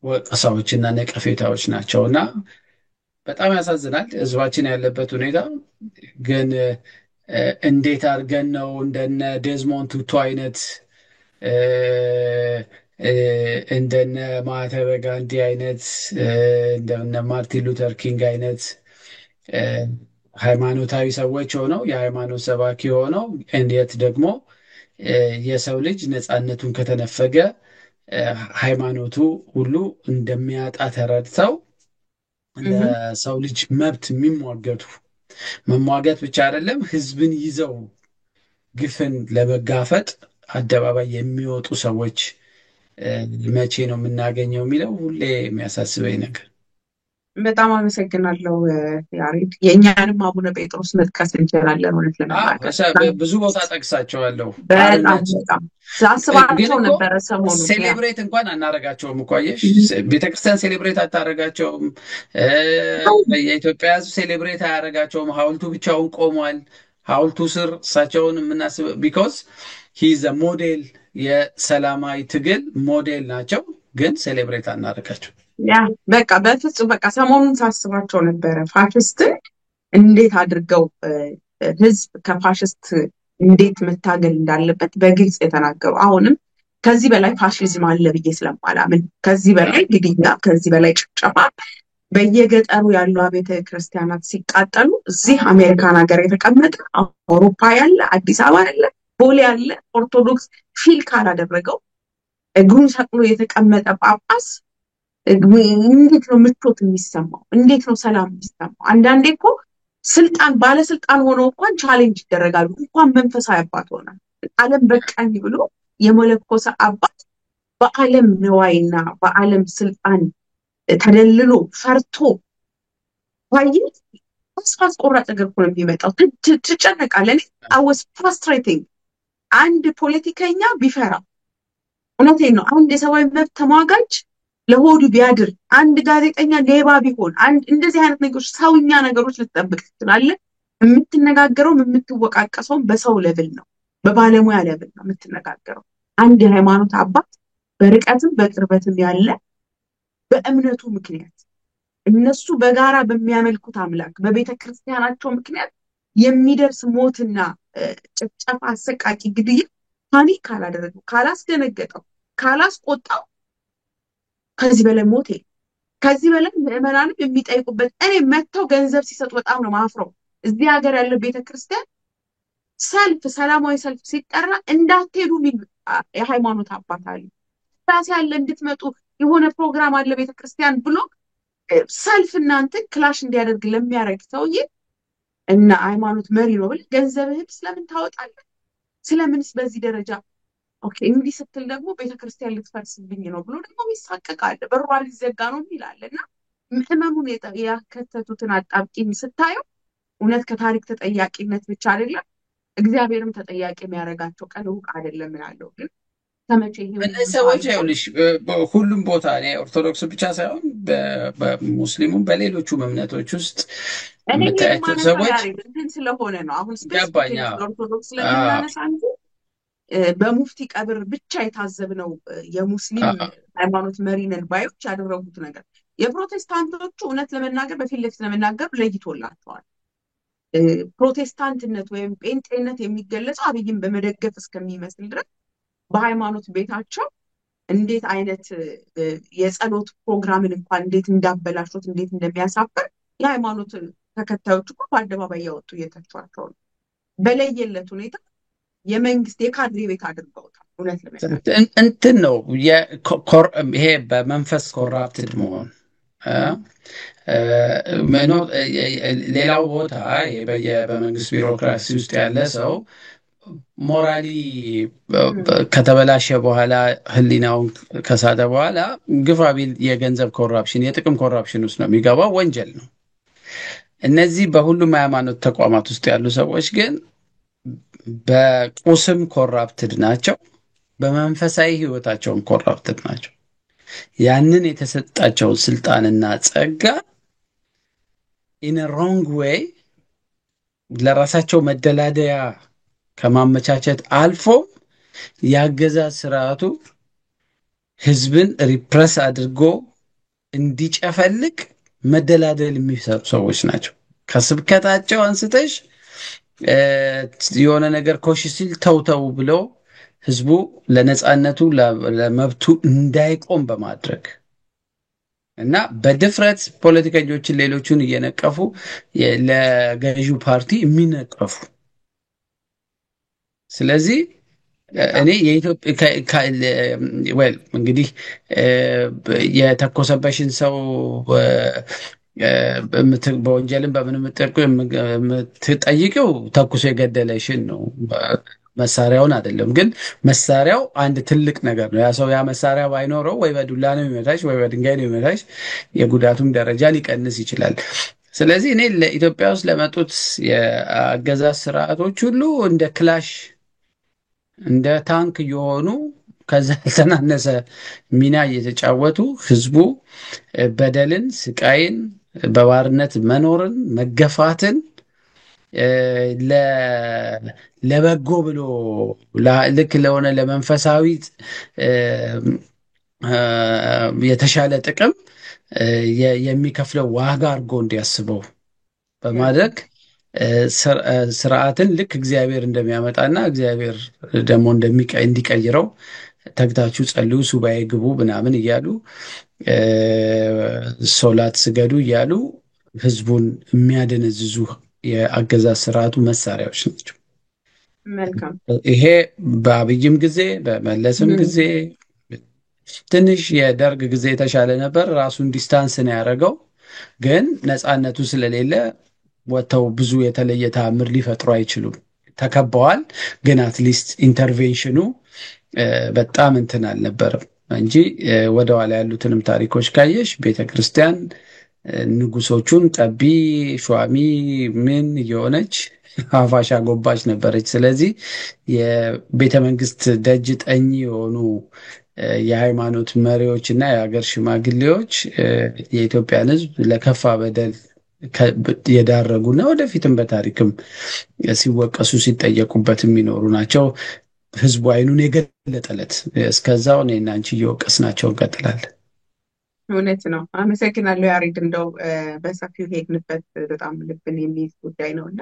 ወቀሳዎችና ነቀፌታዎች ናቸው እና በጣም ያሳዝናል ህዝባችን ያለበት ሁኔታ። ግን እንዴት አድርገን ነው እንደነ ዴዝሞንድ ቱቱ አይነት እንደነ ማህተመ ጋንዲ አይነት እንደነ ማርቲን ሉተር ኪንግ አይነት ሃይማኖታዊ ሰዎች ሆነው የሃይማኖት ሰባኪ ሆነው እንዴት ደግሞ የሰው ልጅ ነፃነቱን ከተነፈገ ሃይማኖቱ ሁሉ እንደሚያጣ ተረድተው ለሰው ልጅ መብት የሚሟገቱ መሟገት ብቻ አይደለም ህዝብን ይዘው ግፍን ለመጋፈጥ አደባባይ የሚወጡ ሰዎች መቼ ነው የምናገኘው የሚለው ሁሌ የሚያሳስበኝ ነገር። በጣም አመሰግናለሁ ያሬድ። የእኛንም አቡነ ጴጥሮስ መጥቀስ እንችላለን። እውነት ለመናገር ብዙ ቦታ ጠቅሳቸዋለሁ። በጣም ሳስባቸው ነበረ ሰሞኑን። ሴሌብሬት እንኳን አናረጋቸውም እኮ አየሽ፣ ቤተክርስቲያን ሴሌብሬት አታረጋቸውም። የኢትዮጵያ ህዝብ ሴሌብሬት አያረጋቸውም። ሐውልቱ ብቻውን ቆሟል። ሐውልቱ ስር እሳቸውን የምናስብ ቢኮዝ ሂዝ ሞዴል፣ የሰላማዊ ትግል ሞዴል ናቸው። ግን ሴሌብሬት አናረጋቸው። ያ በቃ በፍጹም በቃ ሰሞኑን ሳስባቸው ነበረ ፋሽስትን እንዴት አድርገው ህዝብ ከፋሽስት እንዴት መታገል እንዳለበት በግልጽ የተናገሩ። አሁንም ከዚህ በላይ ፋሽዝም አለ ብዬ ስለማላምን ከዚህ በላይ ግድያ፣ ከዚህ በላይ ጭፍጨፋ፣ በየገጠሩ ያሉ ቤተ ክርስቲያናት ሲቃጠሉ እዚህ አሜሪካን ሀገር የተቀመጠ አውሮፓ ያለ አዲስ አበባ ያለ ቦሌ ያለ ኦርቶዶክስ ፊል ካላደረገው እግሩን ሰቅሎ የተቀመጠ ጳጳስ እንዴት ነው ምቾት የሚሰማው? እንዴት ነው ሰላም የሚሰማው? አንዳንዴ እኮ ባለስልጣን ሆነው እንኳን ቻሌንጅ ይደረጋሉ። እንኳን መንፈሳዊ አባት ሆነ ዓለም በቃኝ ብሎ የመለኮሰ አባት በዓለም ነዋይና በዓለም ስልጣን ተደልሎ ፈርቶ ዋይ ተስፋ አስቆራጭ ነገር እኮ ነው የሚመጣው። ትጨነቃለህ። I was frustrating አንድ ፖለቲከኛ ቢፈራ፣ እውነቴን ነው። አንድ የሰብአዊ መብት ተሟጋጅ ለሆዱ ቢያድር፣ አንድ ጋዜጠኛ ሌባ ቢሆን፣ አንድ እንደዚህ አይነት ነገሮች ሰውኛ ነገሮች ልትጠብቅ ትችላለህ። የምትነጋገረውም የምትወቃቀሰውም በሰው ለብል ነው፣ በባለሙያ ለብል ነው የምትነጋገረው። አንድ የሃይማኖት አባት በርቀትም በቅርበትም ያለ በእምነቱ ምክንያት እነሱ በጋራ በሚያመልኩት አምላክ በቤተ ክርስቲያናቸው ምክንያት የሚደርስ ሞትና ጭፍጨፋ፣ አሰቃቂ ግድያ ፓኒክ ካላደረገው፣ ካላስደነገጠው፣ ካላስቆጣው ከዚህ በላይ ሞት የለም። ከዚህ በላይ ምዕመናንም የሚጠይቁበት እኔ መጥተው ገንዘብ ሲሰጡ በጣም ነው ማፍረው። እዚህ ሀገር ያለው ቤተክርስቲያን ሰልፍ፣ ሰላማዊ ሰልፍ ሲጠራ እንዳትሄዱ የሚል የሃይማኖት አባት አለ። ራስ ያለ እንድትመጡ የሆነ ፕሮግራም አለ ቤተክርስቲያን ብሎ ሰልፍ እናንተ ክላሽ እንዲያደርግ ለሚያደርግ ሰውዬ እና ሃይማኖት መሪ ነው ብለህ ገንዘብህን ስለምን ታወጣለህ? ስለምንስ በዚህ ደረጃ? ኦኬ እንዲህ ስትል ደግሞ ቤተክርስቲያን ልትፈርስብኝ ነው ብሎ ደግሞ ይሳቀቃል። በሯ ሊዘጋ ነው ይላል። እና ምዕመኑን ያከተቱትን አጣብቂኝ ስታየው እውነት ከታሪክ ተጠያቂነት ብቻ አይደለም እግዚአብሔርም ተጠያቂ የሚያደርጋቸው ቀን ሩቅ አይደለም እላለሁ። ግን ከመቼ እነዚህ ሰዎች ይኸውልሽ ሁሉም ቦታ እኔ ኦርቶዶክስ ብቻ ሳይሆን በሙስሊሙም በሌሎቹም እምነቶች ውስጥ የምታያቸው ሰዎች እንትን ስለሆነ ነው። አሁን ገባኝ። ኦርቶዶክስ ስለምናነሳ እንጂ በሙፍቲ ቀብር ብቻ የታዘብነው የሙስሊም ሃይማኖት መሪ ነን ባዮች ያደረጉት ነገር የፕሮቴስታንቶቹ እውነት ለመናገር በፊት ለፊት ለመናገር ለይቶላቸዋል። ፕሮቴስታንትነት ወይም ጴንጤነት የሚገለጸው አብይን በመደገፍ እስከሚመስል ድረስ በሃይማኖት ቤታቸው እንዴት አይነት የጸሎት ፕሮግራምን እንኳን እንዴት እንዳበላሹት እንዴት እንደሚያሳፍር የሃይማኖት ተከታዮች እኮ በአደባባይ ያወጡ እየተቿቸው ነው። በለየለት ሁኔታ የመንግስት የካድሬ ቤት አድርገውታል። እውነት ለመናገር እንትን ነው ይሄ በመንፈስ ኮራፕትድ መሆን። ሌላው ቦታ በመንግስት ቢሮክራሲ ውስጥ ያለ ሰው ሞራሊ ከተበላሸ በኋላ ህሊናውን ከሳተ በኋላ ግፋ ቢል የገንዘብ ኮራፕሽን የጥቅም ኮራፕሽን ውስጥ ነው የሚገባው። ወንጀል ነው። እነዚህ በሁሉም ሃይማኖት ተቋማት ውስጥ ያሉ ሰዎች ግን በቁስም ኮራፕትድ ናቸው፣ በመንፈሳዊ ህይወታቸውን ኮራፕትድ ናቸው። ያንን የተሰጣቸውን ስልጣንና ጸጋ ኢን ሮንግ ዌይ ለራሳቸው መደላደያ ከማመቻቸት አልፎ የአገዛዝ ስርዓቱ ህዝብን ሪፕረስ አድርጎ እንዲጨፈልቅ መደላደል የሚሰሩ ሰዎች ናቸው። ከስብከታቸው አንስተሽ የሆነ ነገር ኮሽ ሲል ተውተው ብለው ህዝቡ ለነጻነቱ ለመብቱ እንዳይቆም በማድረግ እና በድፍረት ፖለቲከኞችን ሌሎቹን እየነቀፉ ለገዢው ፓርቲ የሚነቀፉ። ስለዚህ እኔ የኢትዮጵያ እንግዲህ የተኮሰበሽን ሰው በወንጀልም በምን የምትጠይቂው ተኩሶ የገደለሽን ነው፣ መሳሪያውን አይደለም። ግን መሳሪያው አንድ ትልቅ ነገር ነው። ያ ሰው ያ መሳሪያ ባይኖረው ወይ በዱላ ነው የሚመታሽ ወይ በድንጋይ ነው የሚመታሽ። የጉዳቱም ደረጃ ሊቀንስ ይችላል። ስለዚህ እኔ ለኢትዮጵያ ውስጥ ለመጡት የአገዛዝ ስርዓቶች ሁሉ እንደ ክላሽ እንደ ታንክ እየሆኑ ከዛ ያልተናነሰ ሚና እየተጫወቱ ህዝቡ በደልን፣ ስቃይን፣ በባርነት መኖርን፣ መገፋትን ለበጎ ብሎ ልክ ለሆነ ለመንፈሳዊ የተሻለ ጥቅም የሚከፍለው ዋጋ አድርጎ እንዲያስበው በማድረግ ስርዓትን ልክ እግዚአብሔር እንደሚያመጣና እግዚአብሔር ደግሞ እንዲቀይረው ተግታችሁ ጸልዩ፣ ሱባኤ ግቡ ምናምን እያሉ ሶላት ስገዱ እያሉ ህዝቡን የሚያደነዝዙ የአገዛዝ ስርዓቱ መሳሪያዎች ናቸው። ይሄ በአብይም ጊዜ በመለስም ጊዜ ትንሽ የደርግ ጊዜ የተሻለ ነበር። ራሱን ዲስታንስ ነው ያደረገው። ግን ነፃነቱ ስለሌለ ወጥተው ብዙ የተለየ ተአምር ሊፈጥሩ አይችሉም። ተከበዋል። ግን አትሊስት ኢንተርቬንሽኑ በጣም እንትን አልነበረም እንጂ ወደኋላ ያሉትንም ታሪኮች ካየሽ ቤተክርስቲያን ንጉሶቹን ጠቢ ሿሚ ምን እየሆነች አፋሻ ጎባች ነበረች። ስለዚህ የቤተ መንግስት ደጅ ጠኝ የሆኑ የሃይማኖት መሪዎች እና የሀገር ሽማግሌዎች የኢትዮጵያን ሕዝብ ለከፋ በደል የዳረጉና ወደፊትም በታሪክም ሲወቀሱ ሲጠየቁበት የሚኖሩ ናቸው። ህዝቡ አይኑን የገለጠለት እስከዛው እኔና አንቺ እየወቀስናቸው እንቀጥላለን። እውነት ነው። አመሰግናለሁ ያሬድ። እንደው በሰፊው ሄድንበት በጣም ልብን የሚይዝ ጉዳይ ነው እና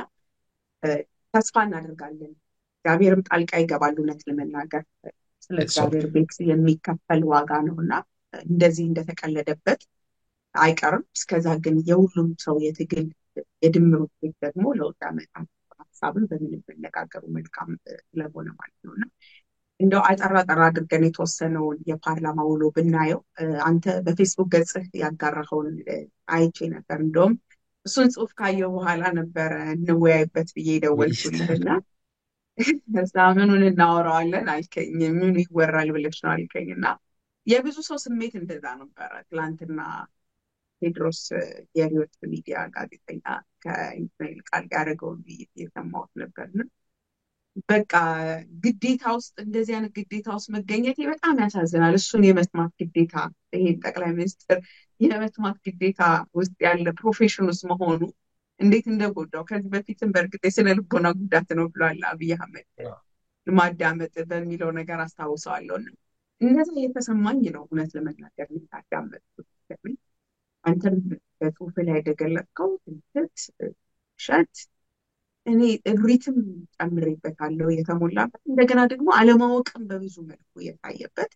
ተስፋ እናደርጋለን እግዚአብሔርም ጣልቃ ይገባል። እውነት ለመናገር ስለ እግዚአብሔር ቤት የሚከፈል ዋጋ ነው እና እንደዚህ እንደተቀለደበት አይቀርም። እስከዛ ግን የሁሉም ሰው የትግል የድምር ውጤት ደግሞ ለውጥ ያመጣል። ሀሳብን በምን መነጋገሩ መልካም ስለሆነ ማለት ነው እና እንደው አጠራ አድርገን የተወሰነውን የፓርላማ ውሎ ብናየው አንተ በፌስቡክ ገጽህ ያጋራኸውን አይቼ ነበር። እንደውም እሱን ጽሑፍ ካየው በኋላ ነበረ እንወያይበት ብዬ ደወልኩልህና እዛ ምኑን እናወራዋለን አልከኝ። ምኑ ይወራል ብለሽ ነው አልከኝ። እና የብዙ ሰው ስሜት እንደዛ ነበረ። ትላንትና ቴድሮስ የህይወት ሚዲያ ጋዜጠኛ ከኢስማኤል ቃል ጋር ያደረገውን ውይይት የሰማሁት ነበርና በቃ ግዴታ ውስጥ እንደዚህ አይነት ግዴታ ውስጥ መገኘቴ በጣም ያሳዝናል። እሱን የመስማት ግዴታ ይሄን ጠቅላይ ሚኒስትር የመስማት ግዴታ ውስጥ ያለ ፕሮፌሽን ውስጥ መሆኑ እንዴት እንደጎዳው ከዚህ በፊትም በእርግጥ የስነ ልቦና ጉዳት ነው ብሏል አብይ አህመድ ማዳመጥ በሚለው ነገር አስታውሰዋለሁ። እና እንደዛ የተሰማኝ ነው እውነት ለመናገር ያዳመጥኩት። አንተም በጽሁፍ ላይ እንደገለጽከው ትምክህት፣ ውሸት እኔ እብሪትም ጨምሬበታለሁ የተሞላበት እንደገና ደግሞ አለማወቅም በብዙ መልኩ የታየበት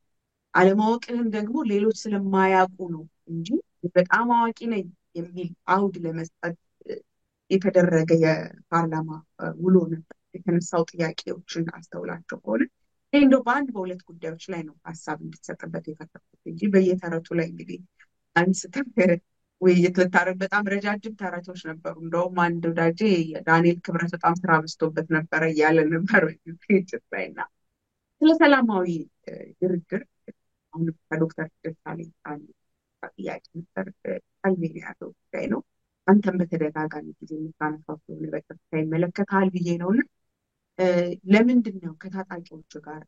አለማወቅህን ደግሞ ሌሎች ስለማያውቁ ነው እንጂ በጣም አዋቂ ነኝ የሚል አውድ ለመስጠት የተደረገ የፓርላማ ውሎ ነበር። የተነሳው ጥያቄዎችን አስተውላቸው ከሆነ ይህ እንደው በአንድ በሁለት ጉዳዮች ላይ ነው ሀሳብ እንድትሰጥበት የፈለኩት እንጂ በየተረቱ ላይ እንግዲህ አንስተን ውይይት ልታረግ በጣም ረጃጅም ተረቶች ነበሩ። እንደውም አንድ ወዳጄ ዳንኤል ክብረት በጣም ስራ በዝቶበት ነበረ እያለ ነበር ጭት ላይ እና ስለ ሰላማዊ ድርድር አሁን ከዶክተር ደሳለኝ ጥያቄ ነበር ቀልቤን የያዘው ጉዳይ ነው። አንተም በተደጋጋሚ ጊዜ የምታነሳው ስለሆነ በቀጥታ ይመለከታል ብዬ ነው እና ለምንድን ነው ከታጣቂዎቹ ጋር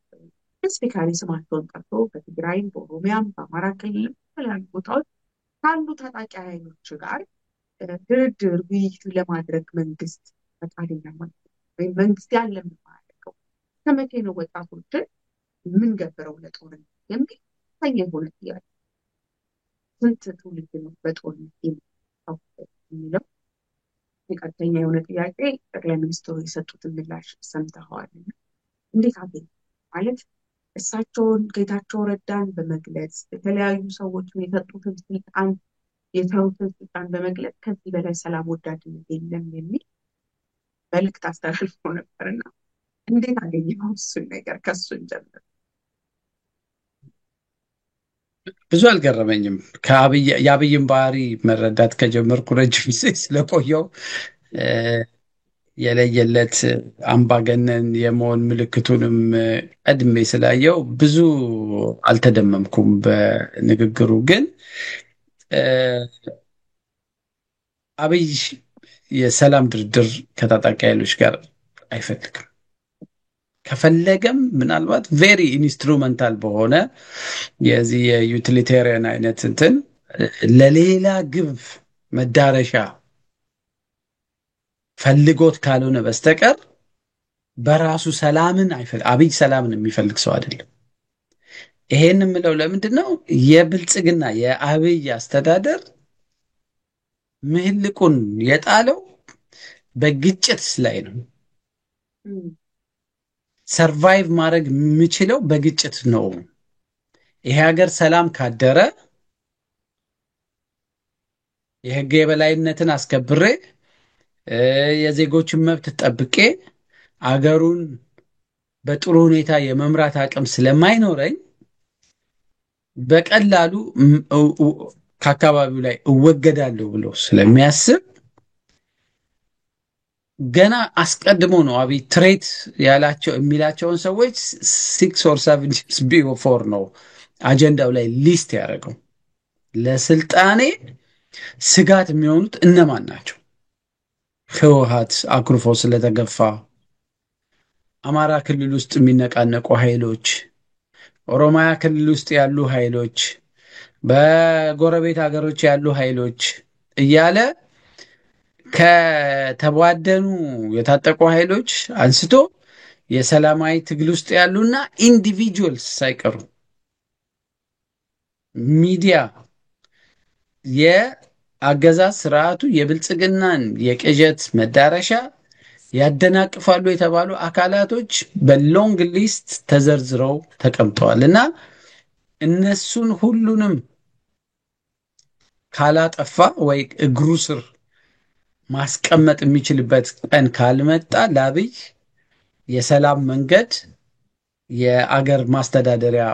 ስፔሲፊካሊ ስማቸውን ጠርቶ በትግራይም በኦሮሚያም በአማራ ክልል የተለያዩ ቦታዎች ካሉ ታጣቂ ኃይሎች ጋር ድርድር ውይይት ለማድረግ መንግስት ፈቃደኛ ማለት ወይም መንግስት ያለ የማያደርገው ከመቼ ነው ወጣቶችን የምንገብረው ለጦርነት የሚል ከፍተኛ የሆነ ጥያቄ። ስንት ትውልድ ነው በጦርነት የሚለው ቀጥተኛ የሆነ ጥያቄ ጠቅላይ ሚኒስትሩ የሰጡትን ምላሽ ሰምተኸዋል። እንዴት አገኘ ማለት እሳቸውን ጌታቸው ረዳን በመግለጽ የተለያዩ ሰዎችን የሰጡትን ስልጣን የተውትን ስልጣን በመግለጽ ከዚህ በላይ ሰላም ወዳድነት የለም የሚል መልዕክት አስተላልፎ ነበርና እንዴት አገኘው እሱን ነገር? ከሱን ጀምር። ብዙ አልገረመኝም። የአብይን ባህሪ መረዳት ከጀመርኩ ረጅም ጊዜ ስለቆየው የለየለት አምባገነን የመሆን ምልክቱንም ቀድሜ ስላየው ብዙ አልተደመምኩም በንግግሩ። ግን አብይ የሰላም ድርድር ከታጣቂ ኃይሎች ጋር አይፈልግም። ከፈለገም ምናልባት ቬሪ ኢንስትሩመንታል በሆነ የዚህ የዩቲሊቴሪያን አይነት እንትን ለሌላ ግብ መዳረሻ ፈልጎት ካልሆነ በስተቀር በራሱ ሰላምን አብይ ሰላምን የሚፈልግ ሰው አይደለም። ይሄን የምለው ለምንድን ነው? የብልጽግና የአብይ አስተዳደር ምህልቁን የጣለው በግጭት ላይ ነው። ሰርቫይቭ ማድረግ የምችለው በግጭት ነው። ይሄ ሀገር ሰላም ካደረ የህግ የበላይነትን አስከብሬ የዜጎችን መብት ጠብቄ አገሩን በጥሩ ሁኔታ የመምራት አቅም ስለማይኖረኝ በቀላሉ ከአካባቢው ላይ እወገዳለሁ ብሎ ስለሚያስብ ገና አስቀድሞ ነው አብይ ትሬት ያላቸው የሚላቸውን ሰዎች 6 or 7 years before ነው አጀንዳው ላይ ሊስት ያደረገው። ለስልጣኔ ስጋት የሚሆኑት እነማን ናቸው? ህወሓት አኩርፎ ስለተገፋ፣ አማራ ክልል ውስጥ የሚነቃነቁ ኃይሎች፣ ኦሮሚያ ክልል ውስጥ ያሉ ኃይሎች፣ በጎረቤት ሀገሮች ያሉ ኃይሎች እያለ ከተቧደኑ የታጠቁ ኃይሎች አንስቶ የሰላማዊ ትግል ውስጥ ያሉና ኢንዲቪጁዋልስ ሳይቀሩ ሚዲያ የአገዛዝ ስርዓቱ የብልጽግናን የቅዠት መዳረሻ ያደናቅፋሉ የተባሉ አካላቶች በሎንግ ሊስት ተዘርዝረው ተቀምጠዋል እና እነሱን ሁሉንም ካላጠፋ ወይ እግሩ ስር ማስቀመጥ የሚችልበት ቀን ካልመጣ ለአብይ የሰላም መንገድ የአገር ማስተዳደሪያ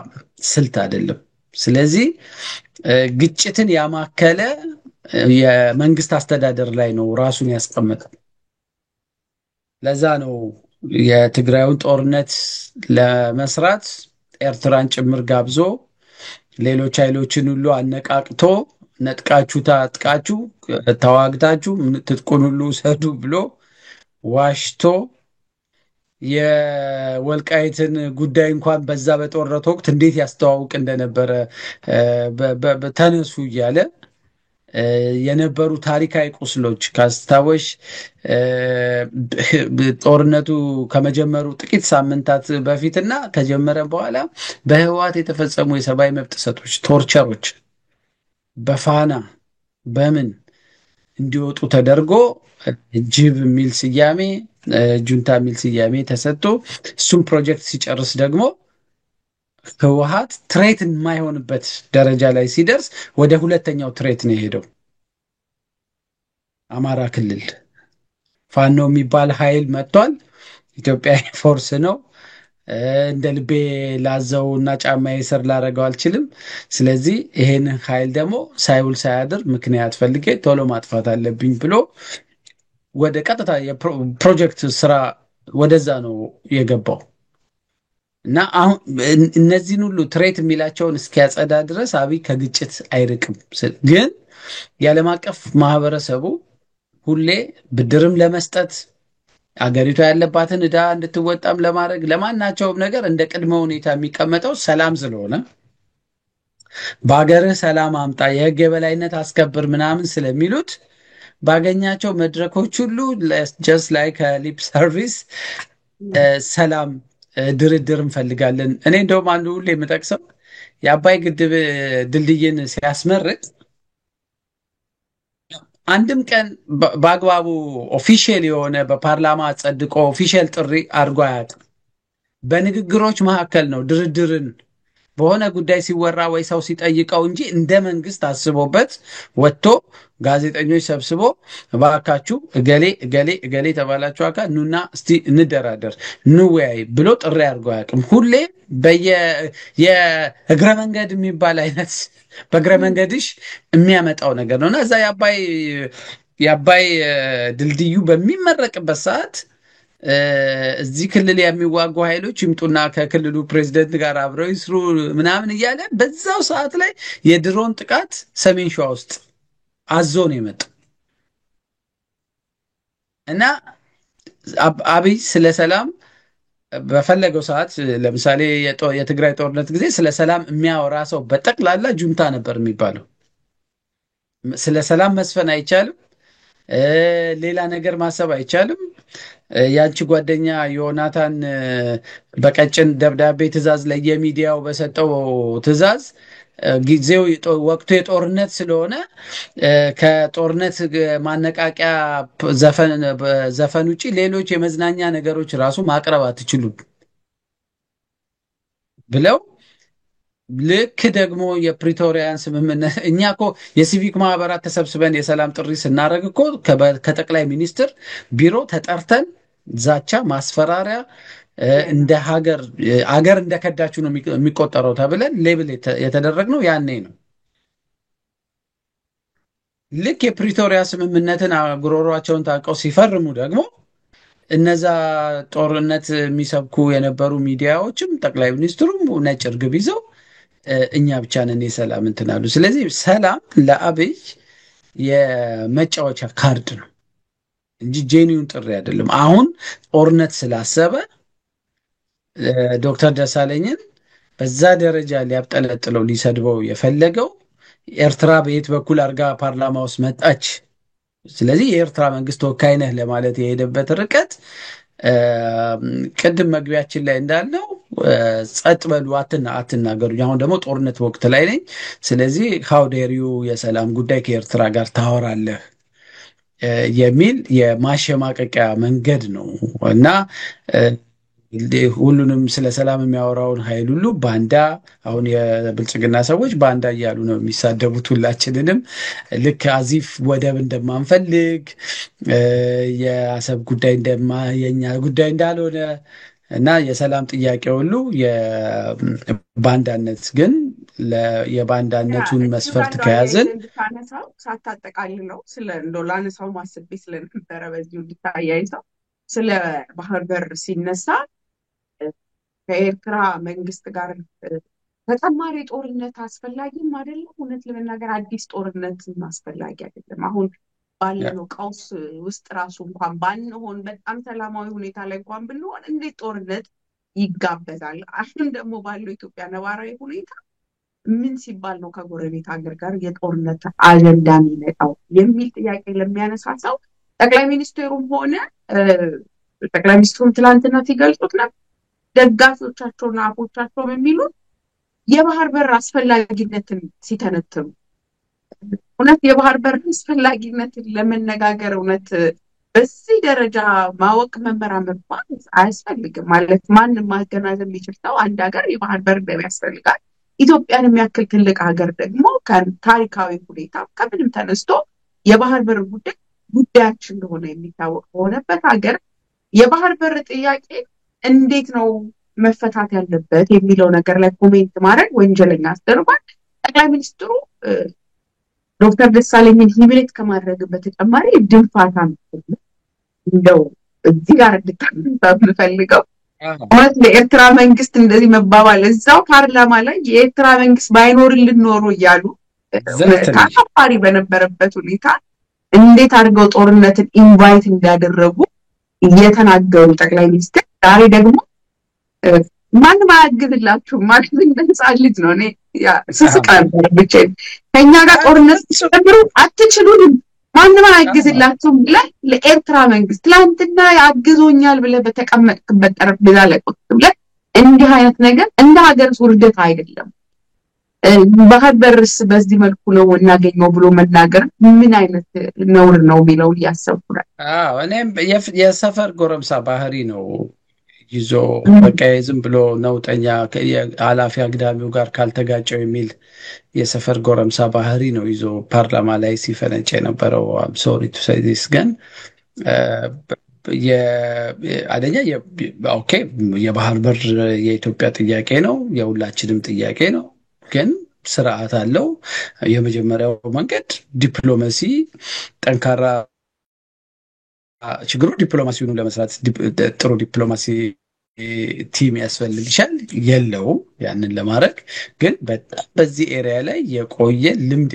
ስልት አይደለም። ስለዚህ ግጭትን ያማከለ የመንግስት አስተዳደር ላይ ነው ራሱን ያስቀመጠው። ለዛ ነው የትግራዩን ጦርነት ለመስራት ኤርትራን ጭምር ጋብዞ ሌሎች ኃይሎችን ሁሉ አነቃቅቶ ነጥቃችሁ ታጥቃችሁ ተዋግታችሁ ትጥቁን ሁሉ ውሰዱ ብሎ ዋሽቶ የወልቃይትን ጉዳይ እንኳን በዛ በጦርነት ወቅት እንዴት ያስተዋውቅ እንደነበረ ተነሱ እያለ የነበሩ ታሪካዊ ቁስሎች ካስታወሽ ጦርነቱ ከመጀመሩ ጥቂት ሳምንታት በፊትና ከጀመረ በኋላ በህወሓት የተፈጸሙ የሰብአዊ መብት ጥሰቶች፣ ቶርቸሮች በፋና በምን እንዲወጡ ተደርጎ ጅብ የሚል ስያሜ ጁንታ የሚል ስያሜ ተሰጥቶ እሱም ፕሮጀክት ሲጨርስ ደግሞ ህወሓት ትሬት የማይሆንበት ደረጃ ላይ ሲደርስ ወደ ሁለተኛው ትሬት ነው የሄደው። አማራ ክልል ፋኖ የሚባል ኃይል መጥቷል። ኢትዮጵያዊ ፎርስ ነው። እንደ ልቤ ላዘው እና ጫማዬ ስር ላደረገው አልችልም። ስለዚህ ይሄን ኃይል ደግሞ ሳይውል ሳያድር ምክንያት ፈልጌ ቶሎ ማጥፋት አለብኝ ብሎ ወደ ቀጥታ የፕሮጀክት ስራ ወደዛ ነው የገባው እና አሁን እነዚህን ሁሉ ትሬት የሚላቸውን እስኪያጸዳ ድረስ አብይ ከግጭት አይርቅም። ግን የዓለም አቀፍ ማህበረሰቡ ሁሌ ብድርም ለመስጠት አገሪቷ ያለባትን ዕዳ እንድትወጣም ለማድረግ ለማናቸውም ነገር እንደ ቅድመ ሁኔታ የሚቀመጠው ሰላም ስለሆነ በአገርህ ሰላም አምጣ፣ የህግ የበላይነት አስከብር ምናምን ስለሚሉት ባገኛቸው መድረኮች ሁሉ ጀስት ላይክ ሊፕ ሰርቪስ ሰላም፣ ድርድር እንፈልጋለን። እኔ እንደውም አንዱ ሁሌ የምጠቅሰው የአባይ ግድብ ድልድይን ሲያስመርቅ አንድም ቀን በአግባቡ ኦፊሻል የሆነ በፓርላማ ጸድቆ ኦፊሻል ጥሪ አድርጎ አያውቅም። በንግግሮች መካከል ነው ድርድርን በሆነ ጉዳይ ሲወራ ወይ ሰው ሲጠይቀው እንጂ እንደ መንግስት አስቦበት ወጥቶ ጋዜጠኞች ሰብስቦ እባካችሁ እገሌ እገሌ እገሌ የተባላችሁ አካል ኑና እስቲ እንደራደር እንወያይ ብሎ ጥሪ አድርጎ አያውቅም። ሁሌ የእግረ መንገድ የሚባል አይነት በእግረ መንገድሽ የሚያመጣው ነገር ነው እና እዛ የአባይ ድልድዩ በሚመረቅበት ሰዓት እዚህ ክልል የሚዋጉ ኃይሎች ይምጡና ከክልሉ ፕሬዚደንት ጋር አብረው ይስሩ ምናምን እያለ በዛው ሰዓት ላይ የድሮን ጥቃት ሰሜን ሸዋ ውስጥ አዞ ነው የመጣው እና አብይ ስለ ሰላም በፈለገው ሰዓት ለምሳሌ የትግራይ ጦርነት ጊዜ ስለ ሰላም የሚያወራ ሰው በጠቅላላ ጁንታ ነበር የሚባለው። ስለ ሰላም መስፈን አይቻልም፣ ሌላ ነገር ማሰብ አይቻልም። ያንቺ ጓደኛ ዮናታን በቀጭን ደብዳቤ ትዕዛዝ ለየሚዲያው በሰጠው ትዕዛዝ ጊዜው ወቅቱ የጦርነት ስለሆነ ከጦርነት ማነቃቂያ ዘፈን ውጭ ሌሎች የመዝናኛ ነገሮች ራሱ ማቅረብ አትችሉም ብለው ልክ ደግሞ የፕሪቶሪያን ስምምነት እኛ እኮ የሲቪክ ማህበራት ተሰብስበን የሰላም ጥሪ ስናደርግ እኮ ከጠቅላይ ሚኒስትር ቢሮ ተጠርተን ዛቻ፣ ማስፈራሪያ እንደ ሀገር እንደከዳችሁ ነው የሚቆጠረው ተብለን ሌብል የተደረግነው ያኔ ነው። ልክ የፕሪቶሪያ ስምምነትን ጉሮሯቸውን ታንቀው ሲፈርሙ ደግሞ እነዛ ጦርነት የሚሰብኩ የነበሩ ሚዲያዎችም ጠቅላይ ሚኒስትሩም ነጭ እርግብ ይዘው እኛ ብቻ ነን የሰላም እንትን አሉ። ስለዚህ ሰላም ለአብይ የመጫወቻ ካርድ ነው እንጂ ጄኒውን ጥሪ አይደለም። አሁን ጦርነት ስላሰበ ዶክተር ደሳለኝን በዛ ደረጃ ሊያብጠለጥለው ሊሰድበው የፈለገው ኤርትራ በየት በኩል አድርጋ ፓርላማ ውስጥ መጣች፣ ስለዚህ የኤርትራ መንግስት ተወካይ ነህ ለማለት የሄደበት ርቀት ቅድም መግቢያችን ላይ እንዳለው ጸጥ በሉ አትናገሩኝ፣ አሁን ደግሞ ጦርነት ወቅት ላይ ነኝ፣ ስለዚህ ሃውዴሪዩ የሰላም ጉዳይ ከኤርትራ ጋር ታወራለህ የሚል የማሸማቀቂያ መንገድ ነው እና ሁሉንም ስለ ሰላም የሚያወራውን ኃይል ሁሉ ባንዳ፣ አሁን የብልጽግና ሰዎች ባንዳ እያሉ ነው የሚሳደቡት ሁላችንንም፣ ልክ አዚፍ ወደብ እንደማንፈልግ የአሰብ ጉዳይ የኛ ጉዳይ እንዳልሆነ እና የሰላም ጥያቄ ሁሉ የባንዳነት ግን የባንዳነቱን መስፈርት ከያዝን እንድታነሳው ሳታጠቃልለው እንደው ላነሳው ማስቤ ስለነበረ በዚሁ እንድታያይዘው ስለ ባህር በር ሲነሳ ከኤርትራ መንግስት ጋር ተጨማሪ ጦርነት አስፈላጊም አይደለም። እውነት ለመናገር አዲስ ጦርነት አስፈላጊ አይደለም። አሁን ባለነው ቀውስ ውስጥ ራሱ እንኳን ባንሆን በጣም ሰላማዊ ሁኔታ ላይ እንኳን ብንሆን እንዴት ጦርነት ይጋበዛል? አሁን ደግሞ ባለው ኢትዮጵያ ነባራዊ ሁኔታ ምን ሲባል ነው ከጎረቤት ሀገር ጋር የጦርነት አጀንዳ የሚመጣው የሚል ጥያቄ ለሚያነሳ ሰው ጠቅላይ ሚኒስትሩም ሆነ ጠቅላይ ሚኒስትሩም ትላንትና ሲገልጹት ነበር፣ ደጋፊዎቻቸውና አፎቻቸውም የሚሉት የባህር በር አስፈላጊነትን ሲተነትኑ፣ እውነት የባህር በር አስፈላጊነትን ለመነጋገር እውነት በዚህ ደረጃ ማወቅ መመራመር አያስፈልግም ማለት ማንም ማገናዘብ የሚችል ሰው አንድ ሀገር የባህር በር ያስፈልጋል። ኢትዮጵያን የሚያክል ትልቅ ሀገር ደግሞ ከታሪካዊ ሁኔታ ከምንም ተነስቶ የባህር በር ጉዳያችን እንደሆነ የሚታወቅ በሆነበት ሀገር የባህር በር ጥያቄ እንዴት ነው መፈታት ያለበት የሚለው ነገር ላይ ኮሜንት ማድረግ ወንጀለኛ አስደርጓል። ጠቅላይ ሚኒስትሩ ዶክተር ደሳለኝን ሂሚሌት ከማድረግ በተጨማሪ ድንፋታ እንደው እዚህ ጋር እንድታነሳ ፈልገው ማለት ለኤርትራ መንግስት እንደዚህ መባባል እዛው ፓርላማ ላይ የኤርትራ መንግስት ባይኖርልን ኖሮ እያሉ ታፋሪ በነበረበት ሁኔታ እንዴት አድርገው ጦርነትን ኢንቫይት እንዳደረጉ እየተናገሩ ጠቅላይ ሚኒስትር ዛሬ ደግሞ ማንም አያግዝላችሁም ማለት እንደንጻል ልጅ ነው። እኔ ስስቃ ነበር ብቻዬን ከኛ ጋር ጦርነት ሲጀምሩ አትችሉንም ማንም አያግዝላችሁም ብለህ ለኤርትራ መንግስት ትላንትና ያግዞኛል ብለህ በተቀመጥክበት ጠረጴዛ ላይ ቁጭ ብለህ እንዲህ አይነት ነገር እንደ ሀገር ውርደት አይደለም። ባህር በርስ በዚህ መልኩ ነው እናገኘው ብሎ መናገር ምን አይነት ነውር ነው የሚለው እያሰብኩ ነው። እኔም የሰፈር ጎረምሳ ባህሪ ነው ይዞ በቃ ዝም ብሎ ነውጠኛ አላፊ አግዳሚው ጋር ካልተጋጨው የሚል የሰፈር ጎረምሳ ባህሪ ነው ይዞ ፓርላማ ላይ ሲፈነጭ የነበረው። ሶሪ ቱ ሴይ ዲስ ግን አንደኛ ኦኬ የባህር በር የኢትዮጵያ ጥያቄ ነው፣ የሁላችንም ጥያቄ ነው፣ ግን ስርዓት አለው። የመጀመሪያው መንገድ ዲፕሎማሲ፣ ጠንካራ ችግሩ ዲፕሎማሲውን ለመስራት ጥሩ ዲፕሎማሲ ቲም ያስፈልግሻል። የለውም ያንን ለማድረግ ግን በጣም በዚህ ኤሪያ ላይ የቆየ ልምድ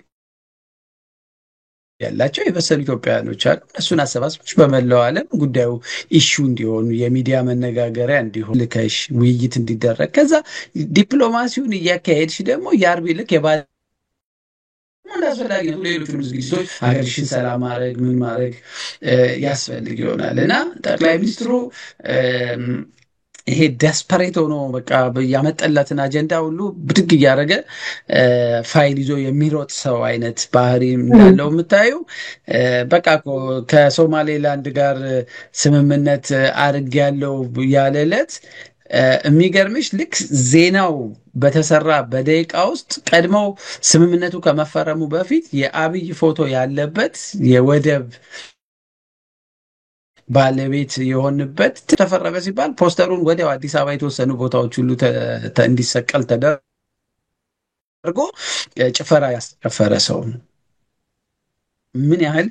ያላቸው የበሰሉ ኢትዮጵያውያኖች አሉ። እነሱን አሰባስበሽ በመላው ዓለም ጉዳዩ ኢሹ እንዲሆኑ የሚዲያ መነጋገሪያ እንዲሆን ልከሽ ውይይት እንዲደረግ ከዛ ዲፕሎማሲውን እያካሄድሽ ደግሞ የአርቢ ልክ አስፈላጊ ነው ሌሎቹን ዝግጅቶች ሀገርሽን ሰላም ማድረግ ምን ማድረግ ያስፈልግ ይሆናል እና ጠቅላይ ሚኒስትሩ ይሄ ደስፐሬት ሆኖ በቃ ያመጠላትን አጀንዳ ሁሉ ብድግ እያደረገ ፋይል ይዞ የሚሮጥ ሰው አይነት ባህሪ እንዳለው የምታዩ በቃ ከሶማሌላንድ ጋር ስምምነት አድርግ ያለው ያለለት የሚገርምሽ ልክ ዜናው በተሰራ በደቂቃ ውስጥ ቀድመው ስምምነቱ ከመፈረሙ በፊት የአብይ ፎቶ ያለበት የወደብ ባለቤት የሆንበት ተፈረመ ሲባል ፖስተሩን ወዲያው አዲስ አበባ የተወሰኑ ቦታዎች ሁሉ እንዲሰቀል ተደርጎ ጭፈራ ያስጨፈረ ሰው ነው። ምን ያህል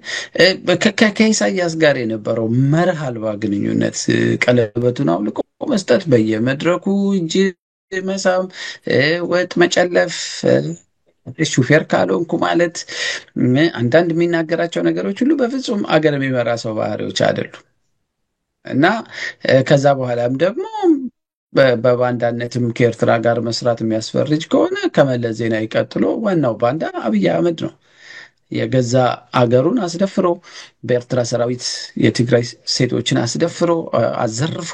ከኢሳያስ ጋር የነበረው መርህ አልባ ግንኙነት ቀለበቱን አውልቆ መስጠት፣ በየመድረኩ እጅ መሳም፣ ወጥ መጨለፍ ሹፌር ካልሆንኩ ማለት አንዳንድ የሚናገራቸው ነገሮች ሁሉ በፍጹም አገር የሚመራ ሰው ባህሪዎች አይደሉም። እና ከዛ በኋላም ደግሞ በባንዳነትም ከኤርትራ ጋር መስራት የሚያስፈርጅ ከሆነ ከመለስ ዜናዊ ቀጥሎ ዋናው ባንዳ አብይ አህመድ ነው። የገዛ አገሩን አስደፍሮ በኤርትራ ሰራዊት የትግራይ ሴቶችን አስደፍሮ አዘርፎ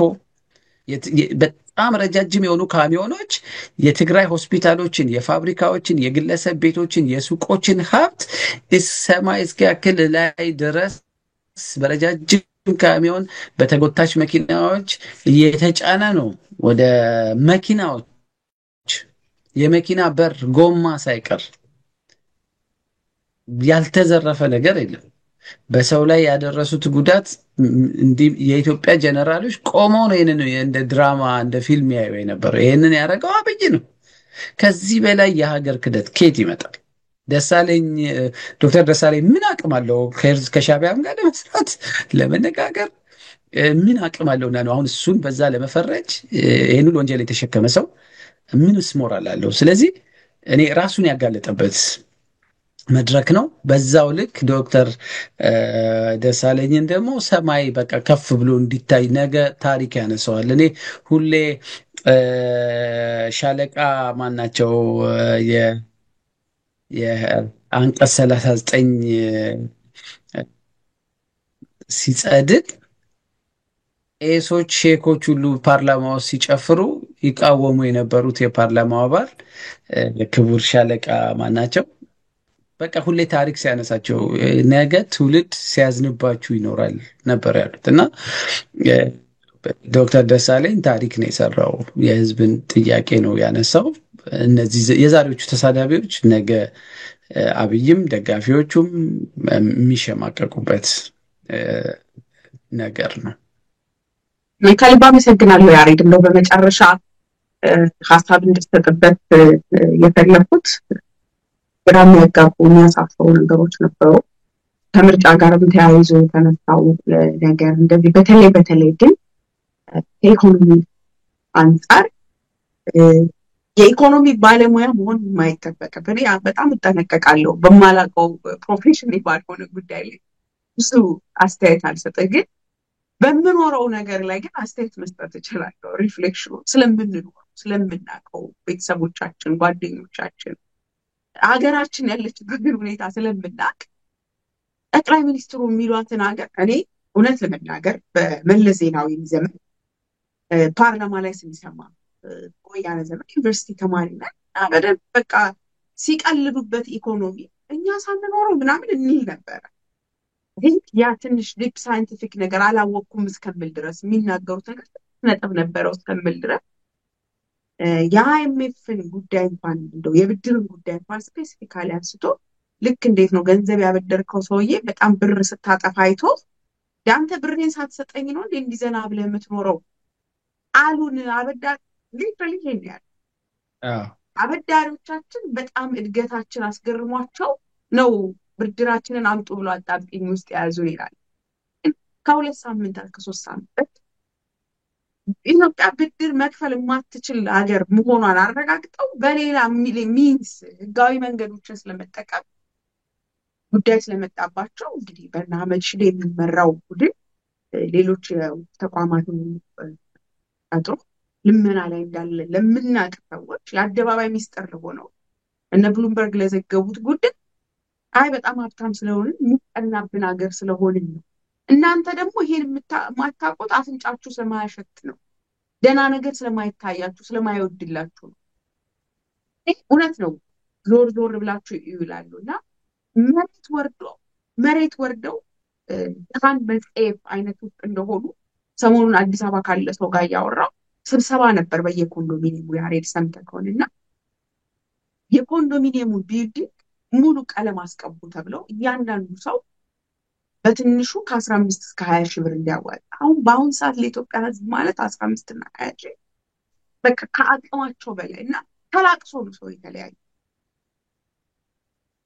በጣም ረጃጅም የሆኑ ካሚዮኖች የትግራይ ሆስፒታሎችን፣ የፋብሪካዎችን፣ የግለሰብ ቤቶችን፣ የሱቆችን ሀብት ሰማይ እስኪያክል ላይ ድረስ በረጃጅም ካሚዮን በተጎታች መኪናዎች እየተጫነ ነው። ወደ መኪናዎች የመኪና በር ጎማ ሳይቀር ያልተዘረፈ ነገር የለም። በሰው ላይ ያደረሱት ጉዳት እንዲህ የኢትዮጵያ ጀነራሎች ቆመው ነው ይህንን እንደ ድራማ እንደ ፊልም ያዩ የነበረው። ይህንን ያደረገው አብይ ነው። ከዚህ በላይ የሀገር ክደት ኬት ይመጣል? ደሳለኝ ዶክተር ደሳለኝ ምን አቅም አለው ከሻዕቢያም ጋር ለመስራት ለመነጋገር ምን አቅም አለውና ነው አሁን እሱን በዛ ለመፈረጅ? ይህንን ወንጀል የተሸከመ ሰው ምንስ ሞራል አለው? ስለዚህ እኔ ራሱን ያጋለጠበት መድረክ ነው። በዛው ልክ ዶክተር ደሳለኝን ደግሞ ሰማይ በቃ ከፍ ብሎ እንዲታይ ነገ ታሪክ ያነሰዋል። እኔ ሁሌ ሻለቃ ማናቸው የአንቀጽ 39 ሲጸድቅ ቄሶች፣ ሼኮች ሁሉ ፓርላማ ውስጥ ሲጨፍሩ ይቃወሙ የነበሩት የፓርላማው አባል ክቡር ሻለቃ ማናቸው በቃ ሁሌ ታሪክ ሲያነሳቸው ነገ ትውልድ ሲያዝንባችሁ ይኖራል ነበር ያሉት። እና ዶክተር ደሳለኝ ታሪክ ነው የሰራው። የህዝብን ጥያቄ ነው ያነሳው። እነዚህ የዛሬዎቹ ተሳዳቢዎች ነገ አብይም ደጋፊዎቹም የሚሸማቀቁበት ነገር ነው። ከልብ አመሰግናለሁ ያሬድ። እንደው በመጨረሻ ሀሳብ እንድትሰጥበት የፈለኩት ግራ የሚያጋቡ የሚያሳፍሩ ነገሮች ነበሩ። ከምርጫ ጋርም ተያይዞ የተነሳው ነገር እንደዚህ በተለይ ግን ከኢኮኖሚ አንጻር የኢኮኖሚ ባለሙያ መሆን የማይጠበቅብን በጣም እጠነቀቃለሁ። በማላውቀው ፕሮፌሽን ባልሆነ ጉዳይ ላይ ብዙ አስተያየት አልሰጥም፣ ግን በምኖረው ነገር ላይ ግን አስተያየት መስጠት እችላለሁ። ሪፍሌክሽኑ ስለምንኖረው ስለምናውቀው ቤተሰቦቻችን፣ ጓደኞቻችን፣ ሀገራችን ያለችበትን ሁኔታ ስለምናውቅ ጠቅላይ ሚኒስትሩ የሚሏትን ሀገር እኔ እውነት ለመናገር በመለስ ዜናዊ ዘመን ፓርላማ ላይ ስንሰማ ወያነ ዘመን ዩኒቨርሲቲ ተማሪ ነን በደንብ በቃ ሲቀልዱበት ኢኮኖሚ እኛ ሳንኖረው ምናምን እንል ነበረ። ያ ትንሽ ዲፕ ሳይንቲፊክ ነገር አላወቅኩም እስከምል ድረስ የሚናገሩት ነገር ነጥብ ነበረው እስከምል ድረስ የአይኤምኤፍን ጉዳይ እንኳን እንደው የብድርን ጉዳይ እንኳን ስፔሲፊካሊ አንስቶ ልክ እንዴት ነው ገንዘብ ያበደርከው ሰውዬ በጣም ብር ስታጠፋ አይቶ ዳንተ ብሬን ሳትሰጠኝ ነው እንዴ እንዲዘና ብለህ የምትኖረው አሉን። ሊትራሊ ይሄን ያለ አበዳሪዎቻችን በጣም እድገታችን አስገርሟቸው ነው ብድራችንን አምጡ ብሎ አጣብቂኝ ውስጥ ያዙን ይላል። ከሁለት ሳምንታት ከ3 ሳምንት ኢትዮጵያ ብድር መክፈል የማትችል ሀገር መሆኗን አረጋግጠው በሌላ ሚንስ ህጋዊ መንገዶችን ስለመጠቀም ጉዳይ ስለመጣባቸው እንግዲህ በእነ አህመድ ሺዴ የሚመራው ቡድን ሌሎች ተቋማትን አጥሮ ልመና ላይ እንዳለ ለምናውቅ ሰዎች የአደባባይ ሚስጥር ለሆነው እነ ብሉምበርግ ለዘገቡት ጉዳይ አይ በጣም ሀብታም ስለሆንን የሚቀናብን ሀገር ስለሆንን ነው። እናንተ ደግሞ ይሄን የማታውቁት አፍንጫችሁ ስለማያሸት ነው፣ ደህና ነገር ስለማይታያችሁ ስለማይወድላችሁ ነው። እውነት ነው። ዞር ዞር ብላችሁ ይውላሉ እና መሬት ወርደው ታን መጽሔፍ አይነት ውስጥ እንደሆኑ ሰሞኑን አዲስ አበባ ካለ ሰው ጋር ያወራው ስብሰባ ነበር በየኮንዶሚኒየሙ ያሬድ ሰምተህ ከሆነና የኮንዶሚኒየሙን ቢልዲንግ ሙሉ ቀለም አስቀቡ ተብለው እያንዳንዱ ሰው በትንሹ ከ15 እስከ 20 ሺህ ብር እንዲያዋጣ። አሁን በአሁን ሰዓት ለኢትዮጵያ ህዝብ ማለት 15 እና 20 ሺህ በቃ ከአቅማቸው በላይ እና ተላቅሶ ነው ሰው የተለያዩ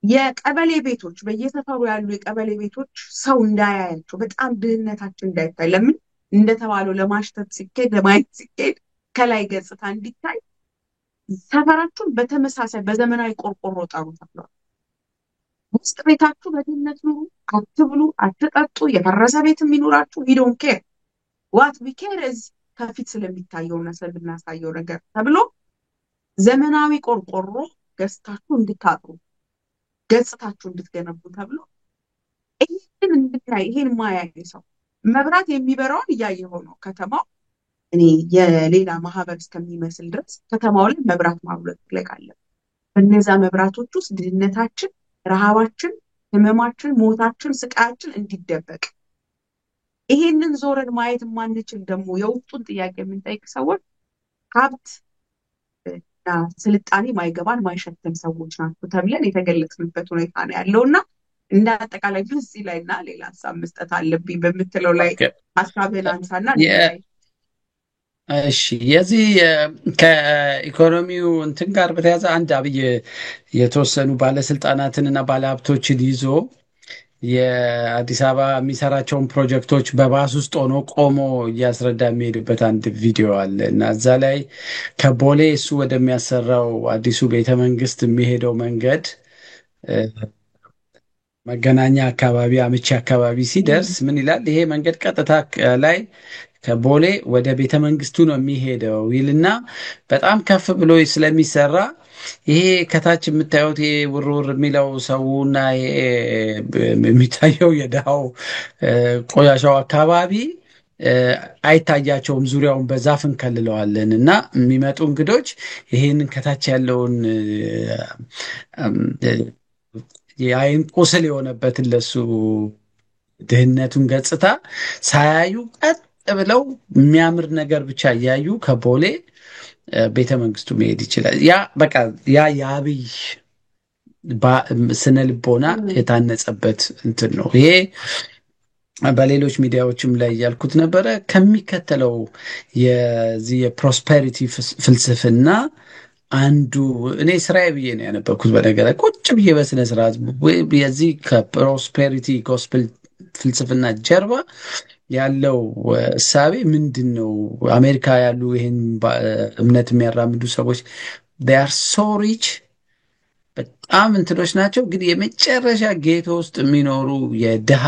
የቀበሌ ቤቶች በየሰፈሩ ያሉ የቀበሌ ቤቶች ሰው እንዳያያቸው በጣም ድህነታችን እንዳይታይ ለምን እንደተባለው ለማሽተት ሲኬድ ለማየት ሲኬድ ከላይ ገጽታ እንዲታይ ሰፈራችሁን በተመሳሳይ በዘመናዊ ቆርቆሮ ጠሩ ተብሏል። ውስጥ ቤታችሁ በድህነት ኑሩ፣ አትብሉ፣ አትጠጡ፣ የፈረሰ ቤት የሚኖራችሁ ዊዶን ኬር ዋት ዊ ኬር ኢዝ ከፊት ስለሚታየውና ስለምናሳየው ነገር ተብሎ ዘመናዊ ቆርቆሮ ገዝታችሁ እንድታጥሩ ገጽታችሁ እንድትገነቡ ተብሎ ይህን እንድታይ ይሄን ማያይ ሰው መብራት የሚበራውን እያየኸው ነው። ከተማው እኔ የሌላ ማህበር እስከሚመስል ድረስ ከተማው ላይ መብራት ማብለቅለቅ አለ። በነዛ መብራቶች ውስጥ ድህነታችን፣ ረሃባችን፣ ህመማችን፣ ሞታችን፣ ስቃያችን እንዲደበቅ ይሄንን ዞረን ማየት የማንችል ደግሞ የውስጡን ጥያቄ የምንጠይቅ ሰዎች ሀብት እና ስልጣኔ ማይገባን ማይሸተን ሰዎች ናቸው ተብለን የተገለጽንበት ሁኔታ ነው ያለው እና እንደ አጠቃላይ በዚህ ላይ እና ሌላ ሀሳብ መስጠት አለብኝ በምትለው ላይ ሀሳብህን አንሳና እሺ። የዚህ ከኢኮኖሚው እንትን ጋር በተያያዘ አንድ አብይ የተወሰኑ ባለስልጣናትን እና ባለሀብቶችን ይዞ የአዲስ አበባ የሚሰራቸውን ፕሮጀክቶች በባስ ውስጥ ሆኖ ቆሞ እያስረዳ የሚሄድበት አንድ ቪዲዮ አለ እና እዛ ላይ ከቦሌ እሱ ወደሚያሰራው አዲሱ ቤተመንግስት የሚሄደው መንገድ መገናኛ አካባቢ አምቺ አካባቢ ሲደርስ ምን ይላል? ይሄ መንገድ ቀጥታ ላይ ከቦሌ ወደ ቤተ መንግስቱ ነው የሚሄደው ይልና በጣም ከፍ ብሎ ስለሚሰራ ይሄ ከታች የምታዩት ይሄ ውርውር የሚለው ሰውና የሚታየው የድሃው ቆሻሻው አካባቢ አይታያቸውም። ዙሪያውን በዛፍ እንከልለዋለን እና የሚመጡ እንግዶች ይሄንን ከታች ያለውን የአይን ቁስል የሆነበትን ለሱ ድህነቱን ገጽታ ሳያዩ ቀጥ ብለው የሚያምር ነገር ብቻ እያዩ ከቦሌ ቤተ መንግስቱ መሄድ ይችላል። ያ በቃ ያ የአብይ ስነ ልቦና የታነጸበት እንትን ነው። ይሄ በሌሎች ሚዲያዎችም ላይ ያልኩት ነበረ። ከሚከተለው የዚህ የፕሮስፐሪቲ ፍልስፍና አንዱ እኔ ስራዬ ብዬ ነው ያነበብኩት። በነገር ቁጭ ብዬ በስነ ስርዓት የዚህ ከፕሮስፔሪቲ ጎስፕል ፍልስፍና ጀርባ ያለው እሳቤ ምንድን ነው? አሜሪካ ያሉ ይህን እምነት የሚያራምዱ ሰዎች ር ሶ ሪች በጣም እንትኖች ናቸው፣ ግን የመጨረሻ ጌቶ ውስጥ የሚኖሩ የድሃ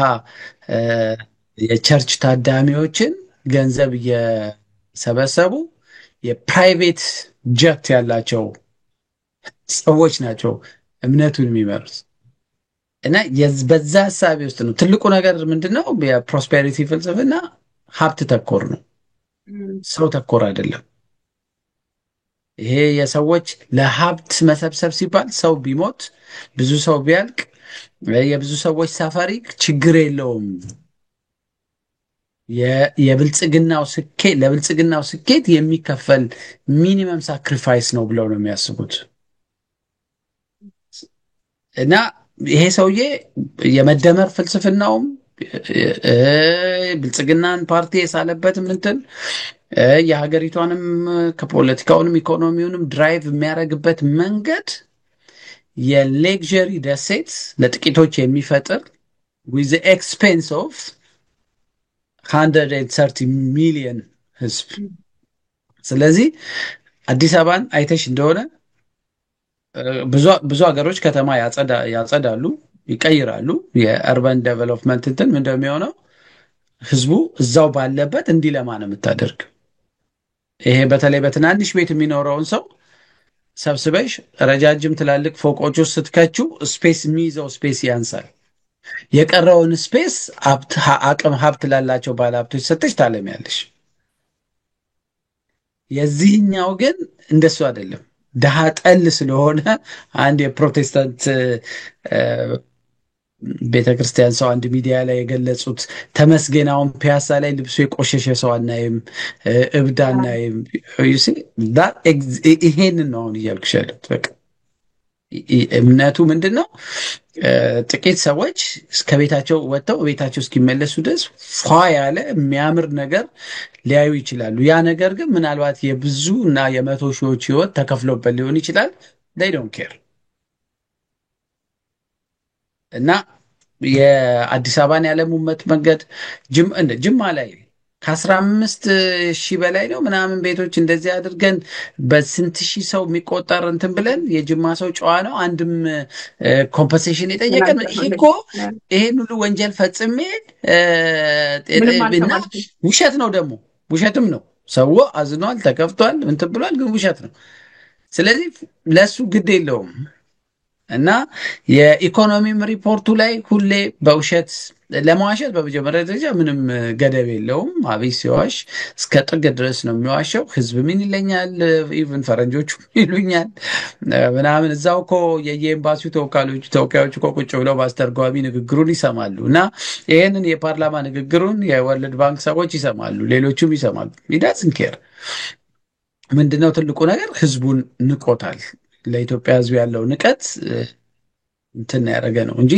የቸርች ታዳሚዎችን ገንዘብ እየሰበሰቡ የፕራይቬት ጀት ያላቸው ሰዎች ናቸው እምነቱን የሚመሩት። እና በዛ ሀሳቤ ውስጥ ነው ትልቁ ነገር ምንድን ነው? የፕሮስፔሪቲ ፍልስፍና ሀብት ተኮር ነው፣ ሰው ተኮር አይደለም። ይሄ የሰዎች ለሀብት መሰብሰብ ሲባል ሰው ቢሞት ብዙ ሰው ቢያልቅ የብዙ ሰዎች ሳፋሪ ችግር የለውም። ለብልጽግናው ስኬት የሚከፈል ሚኒመም ሳክሪፋይስ ነው ብለው ነው የሚያስቡት። እና ይሄ ሰውዬ የመደመር ፍልስፍናውም ብልጽግናን ፓርቲ የሳለበትም እንትን የሀገሪቷንም ከፖለቲካውንም ኢኮኖሚውንም ድራይቭ የሚያደርግበት መንገድ የሌክዠሪ ደሴት ለጥቂቶች የሚፈጥር ዊዝ ኤክስፔንስ ኦፍ 130 ሚሊዮን ህዝብ። ስለዚህ አዲስ አበባን አይተሽ እንደሆነ ብዙ ሀገሮች ከተማ ያጸዳሉ፣ ይቀይራሉ። የአርባን ዴቨሎፕመንት እንትን እንደሚሆነው ህዝቡ እዛው ባለበት እንዲለማ ነው የምታደርግ። ይሄ በተለይ በትናንሽ ቤት የሚኖረውን ሰው ሰብስበሽ ረጃጅም ትላልቅ ፎቆች ውስጥ ስትከችው ስፔስ የሚይዘው ስፔስ ያንሳል። የቀረውን ስፔስ አቅም ሀብት ላላቸው ባለሀብቶች ሰጥተሽ ታለሚያለሽ። የዚህኛው ግን እንደሱ አይደለም። ድሃ ጠል ስለሆነ አንድ የፕሮቴስታንት ቤተክርስቲያን ሰው አንድ ሚዲያ ላይ የገለጹት ተመስገን አሁን ፒያሳ ላይ ልብሱ የቆሸሸ ሰው አናይም፣ እብድ አናይም። ይሄንን ነው አሁን እያልኩሽ ያለሁት። በቃ እምነቱ ምንድን ነው? ጥቂት ሰዎች እስከ ቤታቸው ወጥተው ቤታቸው እስኪመለሱ ድረስ ፏ ያለ የሚያምር ነገር ሊያዩ ይችላሉ። ያ ነገር ግን ምናልባት የብዙ እና የመቶ ሺዎች ህይወት ተከፍሎበት ሊሆን ይችላል። they don't care። እና የአዲስ አበባን ያለሙመት መንገድ ጅማ ላይ ከ15 ሺህ በላይ ነው ምናምን ቤቶች እንደዚህ አድርገን በስንት ሺህ ሰው የሚቆጠር እንትን ብለን የጅማ ሰው ጨዋ ነው አንድም ኮምፐንሴሽን የጠየቀን ይሄ እኮ ይሄን ሁሉ ወንጀል ፈጽሜ እና ውሸት ነው ደግሞ ውሸትም ነው። ሰው አዝኗል፣ ተከፍቷል፣ እንትን ብሏል፣ ግን ውሸት ነው። ስለዚህ ለሱ ግድ የለውም እና የኢኮኖሚም ሪፖርቱ ላይ ሁሌ በውሸት ለመዋሸት በመጀመሪያ ደረጃ ምንም ገደብ የለውም። አብይ ሲዋሽ እስከ ጥግ ድረስ ነው የሚዋሸው። ህዝብ ምን ይለኛል፣ ኢቭን ፈረንጆቹ ይሉኛል ምናምን። እዛው እኮ የየኤምባሲው ተወካዮች እኮ ቁጭ ብለው በአስተርጓሚ ንግግሩን ይሰማሉ። እና ይህንን የፓርላማ ንግግሩን የወርልድ ባንክ ሰዎች ይሰማሉ፣ ሌሎቹም ይሰማሉ። ዳዝንት ኬር። ምንድነው ትልቁ ነገር? ህዝቡን ንቆታል። ለኢትዮጵያ ህዝብ ያለው ንቀት እንትን ያደረገ ነው እንጂ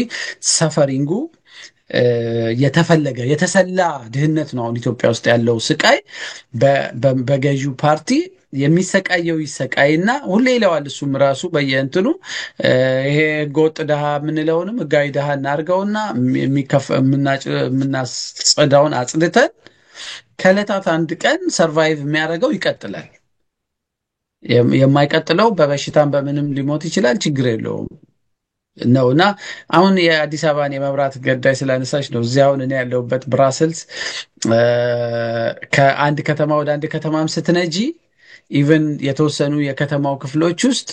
ሰፈሪንጉ የተፈለገ የተሰላ ድህነት ነው። አሁን ኢትዮጵያ ውስጥ ያለው ስቃይ በገዢው ፓርቲ የሚሰቃየው ይሰቃይና ሁሌ ይለዋል እሱም ራሱ በየእንትኑ ይሄ ህገወጥ ድሃ የምንለውንም ህጋዊ ድሃ እናድርገውና የምናጸዳውን አጽድተን ከዕለታት አንድ ቀን ሰርቫይቭ የሚያደርገው ይቀጥላል። የማይቀጥለው በበሽታም በምንም ሊሞት ይችላል፣ ችግር የለውም ነው። እና አሁን የአዲስ አበባን የመብራት ጉዳይ ስላነሳች ነው። እዚህ አሁን እኔ ያለሁበት ብራስልስ ከአንድ ከተማ ወደ አንድ ከተማም ስትነጂ ኢቨን የተወሰኑ የከተማው ክፍሎች ውስጥ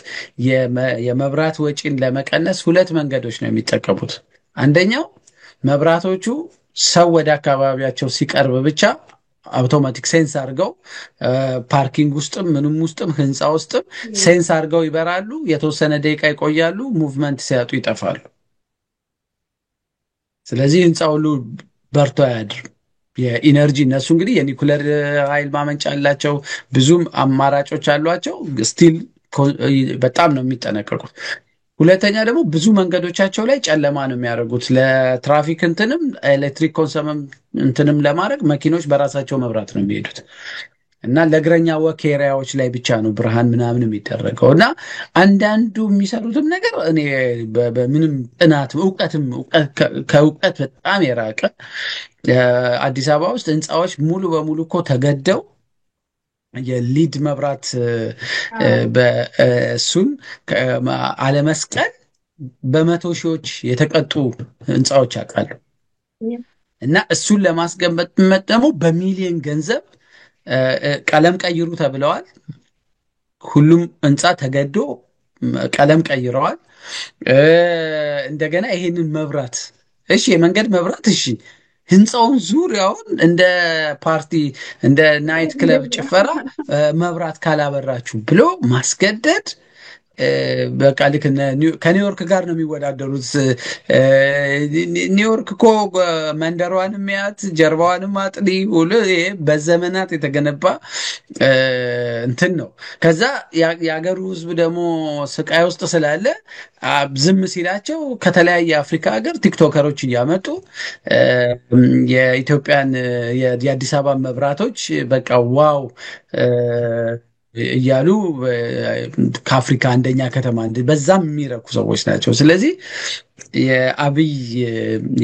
የመብራት ወጪን ለመቀነስ 2 መንገዶች ነው የሚጠቀሙት። አንደኛው መብራቶቹ ሰው ወደ አካባቢያቸው ሲቀርብ ብቻ አውቶማቲክ ሴንስ አድርገው ፓርኪንግ ውስጥም ምንም ውስጥም ህንፃ ውስጥም ሴንስ አድርገው ይበራሉ። የተወሰነ ደቂቃ ይቆያሉ፣ ሙቭመንት ሲያጡ ይጠፋሉ። ስለዚህ ህንፃ ሁሉ በርቶ አያድርም። የኢነርጂ እነሱ እንግዲህ የኒኩለር ኃይል ማመንጫ አላቸው፣ ብዙም አማራጮች አሏቸው። ስቲል በጣም ነው የሚጠነቀቁት። ሁለተኛ ደግሞ ብዙ መንገዶቻቸው ላይ ጨለማ ነው የሚያደርጉት። ለትራፊክ እንትንም ኤሌክትሪክ ኮንሰምም እንትንም ለማድረግ መኪኖች በራሳቸው መብራት ነው የሚሄዱት እና ለእግረኛ ወክ ኤሪያዎች ላይ ብቻ ነው ብርሃን ምናምን የሚደረገው። እና አንዳንዱ የሚሰሩትም ነገር እኔ በምንም ጥናት እውቀትም ከእውቀት በጣም የራቀ አዲስ አበባ ውስጥ ህንፃዎች ሙሉ በሙሉ እኮ ተገደው የሊድ መብራት በእሱን አለመስቀል በመቶ ሺዎች የተቀጡ ህንፃዎች ያውቃሉ። እና እሱን ለማስገመጥ ደግሞ በሚሊዮን ገንዘብ ቀለም ቀይሩ ተብለዋል። ሁሉም ህንፃ ተገዶ ቀለም ቀይረዋል። እንደገና ይሄንን መብራት እሺ፣ የመንገድ መብራት እሺ፣ ህንፃውን ዙሪያውን እንደ ፓርቲ እንደ ናይት ክለብ ጭፈራ መብራት ካላበራችሁ ብሎ ማስገደድ በቃ ልክ ከኒውዮርክ ጋር ነው የሚወዳደሩት። ኒውዮርክ እኮ መንደሯን የሚያት ጀርባዋንም አጥሊ ሁሉ በዘመናት የተገነባ እንትን ነው። ከዛ የሀገሩ ህዝብ ደግሞ ስቃይ ውስጥ ስላለ ዝም ሲላቸው ከተለያየ አፍሪካ ሀገር ቲክቶከሮች እያመጡ የኢትዮጵያን የአዲስ አበባ መብራቶች በቃ ዋው እያሉ ከአፍሪካ አንደኛ ከተማ በዛም የሚረኩ ሰዎች ናቸው። ስለዚህ የአብይ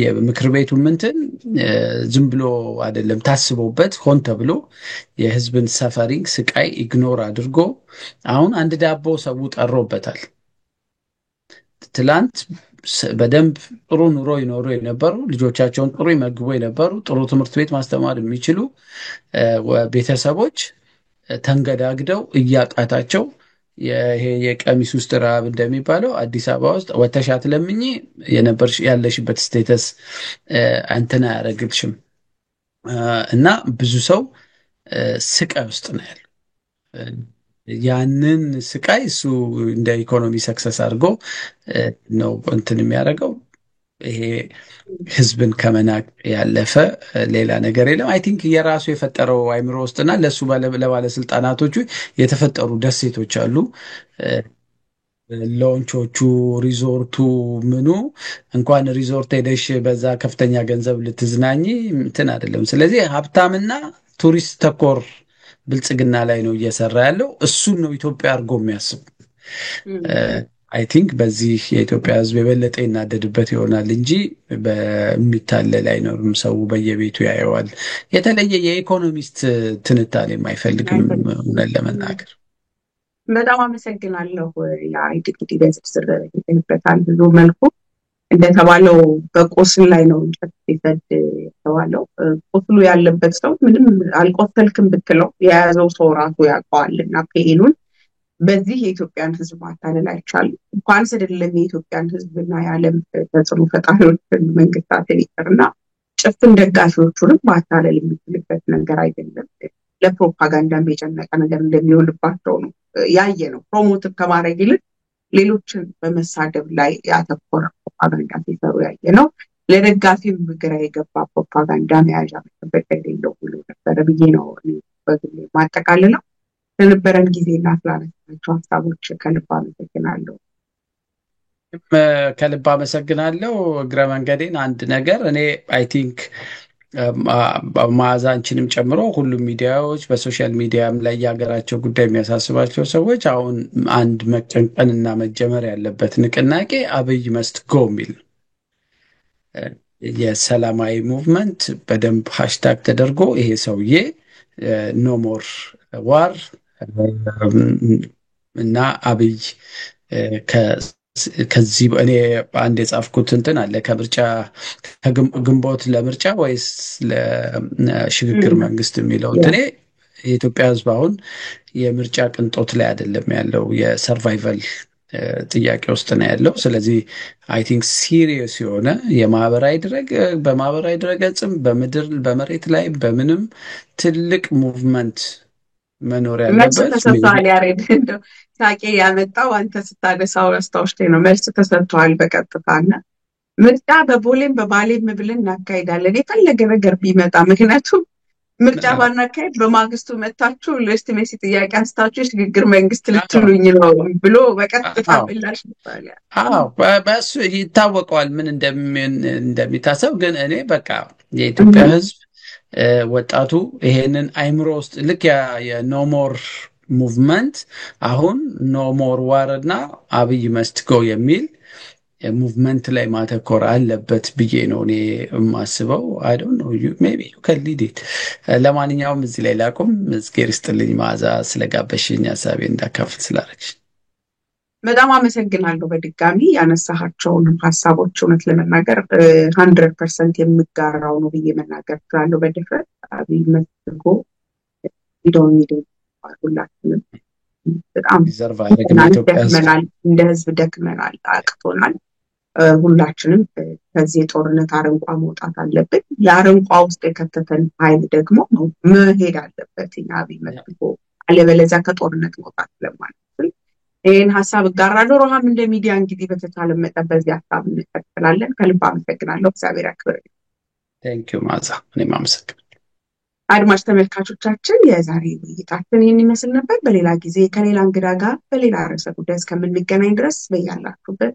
የምክር ቤቱ ምንትን ዝም ብሎ አይደለም፣ ታስቦበት ሆን ተብሎ የህዝብን ሰፈሪንግ ስቃይ ኢግኖር አድርጎ አሁን አንድ ዳቦ ሰው ጠሮበታል። ትላንት በደንብ ጥሩ ኑሮ ይኖሩ የነበሩ ልጆቻቸውን ጥሩ ይመግቡ የነበሩ ጥሩ ትምህርት ቤት ማስተማር የሚችሉ ቤተሰቦች ተንገዳግደው እያቃታቸው ይሄ የቀሚስ ውስጥ ረሃብ እንደሚባለው አዲስ አበባ ውስጥ ወተሽ አትለምኚ ያለሽበት ስቴተስ እንትን አያደርግልሽም። እና ብዙ ሰው ስቃይ ውስጥ ነው ያለው። ያንን ስቃይ እሱ እንደ ኢኮኖሚ ሰክሰስ አድርጎ ነው እንትን የሚያደርገው። ይሄ ህዝብን ከመናቅ ያለፈ ሌላ ነገር የለም። አይ ቲንክ የራሱ የፈጠረው አይምሮ ውስጥና ለሱ ለባለስልጣናቶቹ የተፈጠሩ ደሴቶች አሉ። ሎንቾቹ፣ ሪዞርቱ፣ ምኑ እንኳን ሪዞርት ሄደሽ በዛ ከፍተኛ ገንዘብ ልትዝናኝ እንትን አይደለም። ስለዚህ ሀብታምና ቱሪስት ተኮር ብልጽግና ላይ ነው እየሰራ ያለው። እሱን ነው ኢትዮጵያ አድርጎ የሚያስብ አይ ቲንክ በዚህ የኢትዮጵያ ሕዝብ የበለጠ ይናደድበት ይሆናል እንጂ በሚታለል አይኖርም። ሰው በየቤቱ ያየዋል። የተለየ የኢኮኖሚስት ትንታኔም አይፈልግም እውነት ለመናገር። በጣም አመሰግናለሁ። ያ እንግዲህ በዝርዝር ይገኝበታል ብዙ መልኩ እንደተባለው በቁስል ላይ ነው እንጨት ሲሰድ የተባለው። ቁስሉ ያለበት ሰው ምንም አልቆሰልክም ብትለው የያዘው ሰው ራሱ ያውቀዋል እና ፔኑን በዚህ የኢትዮጵያን ሕዝብ ማታለል አይቻልም። እንኳንስ አይደለም የኢትዮጵያን ሕዝብና የዓለም ተጽዕኖ ፈጣሪዎችን መንግስታትን ይቅርና ጭፍን ደጋፊዎቹንም ማታለል የሚችልበት ነገር አይደለም። ለፕሮፓጋንዳም የጨነቀ ነገር እንደሚሆንባቸው ነው ያየ ነው። ፕሮሞትን ከማድረግ ይልቅ ሌሎችን በመሳደብ ላይ ያተኮረ ፕሮፓጋንዳ ሲሰሩ ያየ ነው። ለደጋፊም ግራ የገባ ፕሮፓጋንዳ መያዣ መጠበቅ የሌለው ብሎ ነበረ ብዬ ነው በግሌ ማጠቃልለው። ለነበረን ጊዜና ስላነሳናቸው ሀሳቦች ከልብ አመሰግናለሁ። ከልብ አመሰግናለሁ። እግረ መንገዴን አንድ ነገር እኔ አይ ቲንክ መዓዛንችንም ጨምሮ ሁሉም ሚዲያዎች በሶሻል ሚዲያም ላይ የሀገራቸው ጉዳይ የሚያሳስባቸው ሰዎች አሁን አንድ መቀንቀንና መጀመር ያለበት ንቅናቄ አብይ መስት ጎ የሚል የሰላማዊ ሙቭመንት በደንብ ሃሽታግ ተደርጎ ይሄ ሰውዬ ኖ ሞር ዋር እና አብይ ከዚህ እኔ አንድ የጻፍኩት እንትን አለ ከምርጫ ግንቦት ለምርጫ ወይስ ለሽግግር መንግስት የሚለው እኔ የኢትዮጵያ ሕዝብ አሁን የምርጫ ቅንጦት ላይ አይደለም ያለው፣ የሰርቫይቫል ጥያቄ ውስጥ ነው ያለው። ስለዚህ አይ ቲንክ ሲሪየስ የሆነ በማህበራዊ ድረገጽም በምድር በመሬት ላይ በምንም ትልቅ ሙቭመንት መኖር መልስ ያለበት ተሰጥቷል። ያሬድ እንደው ሳቄ ያመጣው አንተ ስታነሳው አስታውሽኝ ነው። መልስ ተሰጥቷል በቀጥታና ምርጫ በቦሌም በባሌም ብለን እናካሄዳለን የፈለገ ነገር ቢመጣ። ምክንያቱም ምርጫ ባናካሄድ በማግስቱ መታችሁ ለስቲሜሲ ጥያቄ አንስታችሁ የሽግግር መንግስት ልትሉኝ ነው ብሎ በቀጥታ ምላሽ ይባላል። በእሱ ይታወቀዋል ምን እንደሚታሰብ። ግን እኔ በቃ የኢትዮጵያ ሕዝብ ወጣቱ ይሄንን አይምሮ ውስጥ ልክ የኖሞር ሙቭመንት አሁን ኖሞር ዋር እና አብይ መስት ጎ የሚል ሙቭመንት ላይ ማተኮር አለበት ብዬ ነው እኔ የማስበው። አይ ዶንት ኖ ሜቢ ዩ ካን ሊድ ኢት። ለማንኛውም እዚህ ላይ ላቁም። እግዜር ይስጥልኝ መዓዛ ስለጋበሽኝ ሀሳቤ እንዳካፍል ስላደረግሽ በጣም አመሰግናለሁ። በድጋሚ ያነሳሃቸውን ሀሳቦች እውነት ለመናገር 100% የምጋራው ነው ብዬ መናገር እችላለሁ በድፍረት። አብይ መስት ጎ ቪዲዮ ሁላችንም በጣም ደክመናል፣ እንደ ህዝብ ደክመናል፣ አቅቶናል። ሁላችንም ከዚህ የጦርነት አረንቋ መውጣት አለብን። የአረንቋ ውስጥ የከተተን ኃይል ደግሞ መሄድ አለበት አብይ መስት ጎ፣ አለበለዚያ ከጦርነት መውጣት ስለማንችል ይህን ሀሳብ እጋራለሁ። ሮሃም እንደ ሚዲያ እንግዲህ በተቻለ መጠን በዚህ ሀሳብ እንቀጥላለን። ከልብ አመሰግናለሁ። እግዚአብሔር ያክብርልኝ። ቴንኪው መዓዛ፣ እኔም አመሰግናለሁ። አድማጭ ተመልካቾቻችን የዛሬ ውይይታችን ይህን ይመስል ነበር። በሌላ ጊዜ ከሌላ እንግዳ ጋር በሌላ ርዕሰ ጉዳይ እስከምንገናኝ ድረስ በያላችሁበት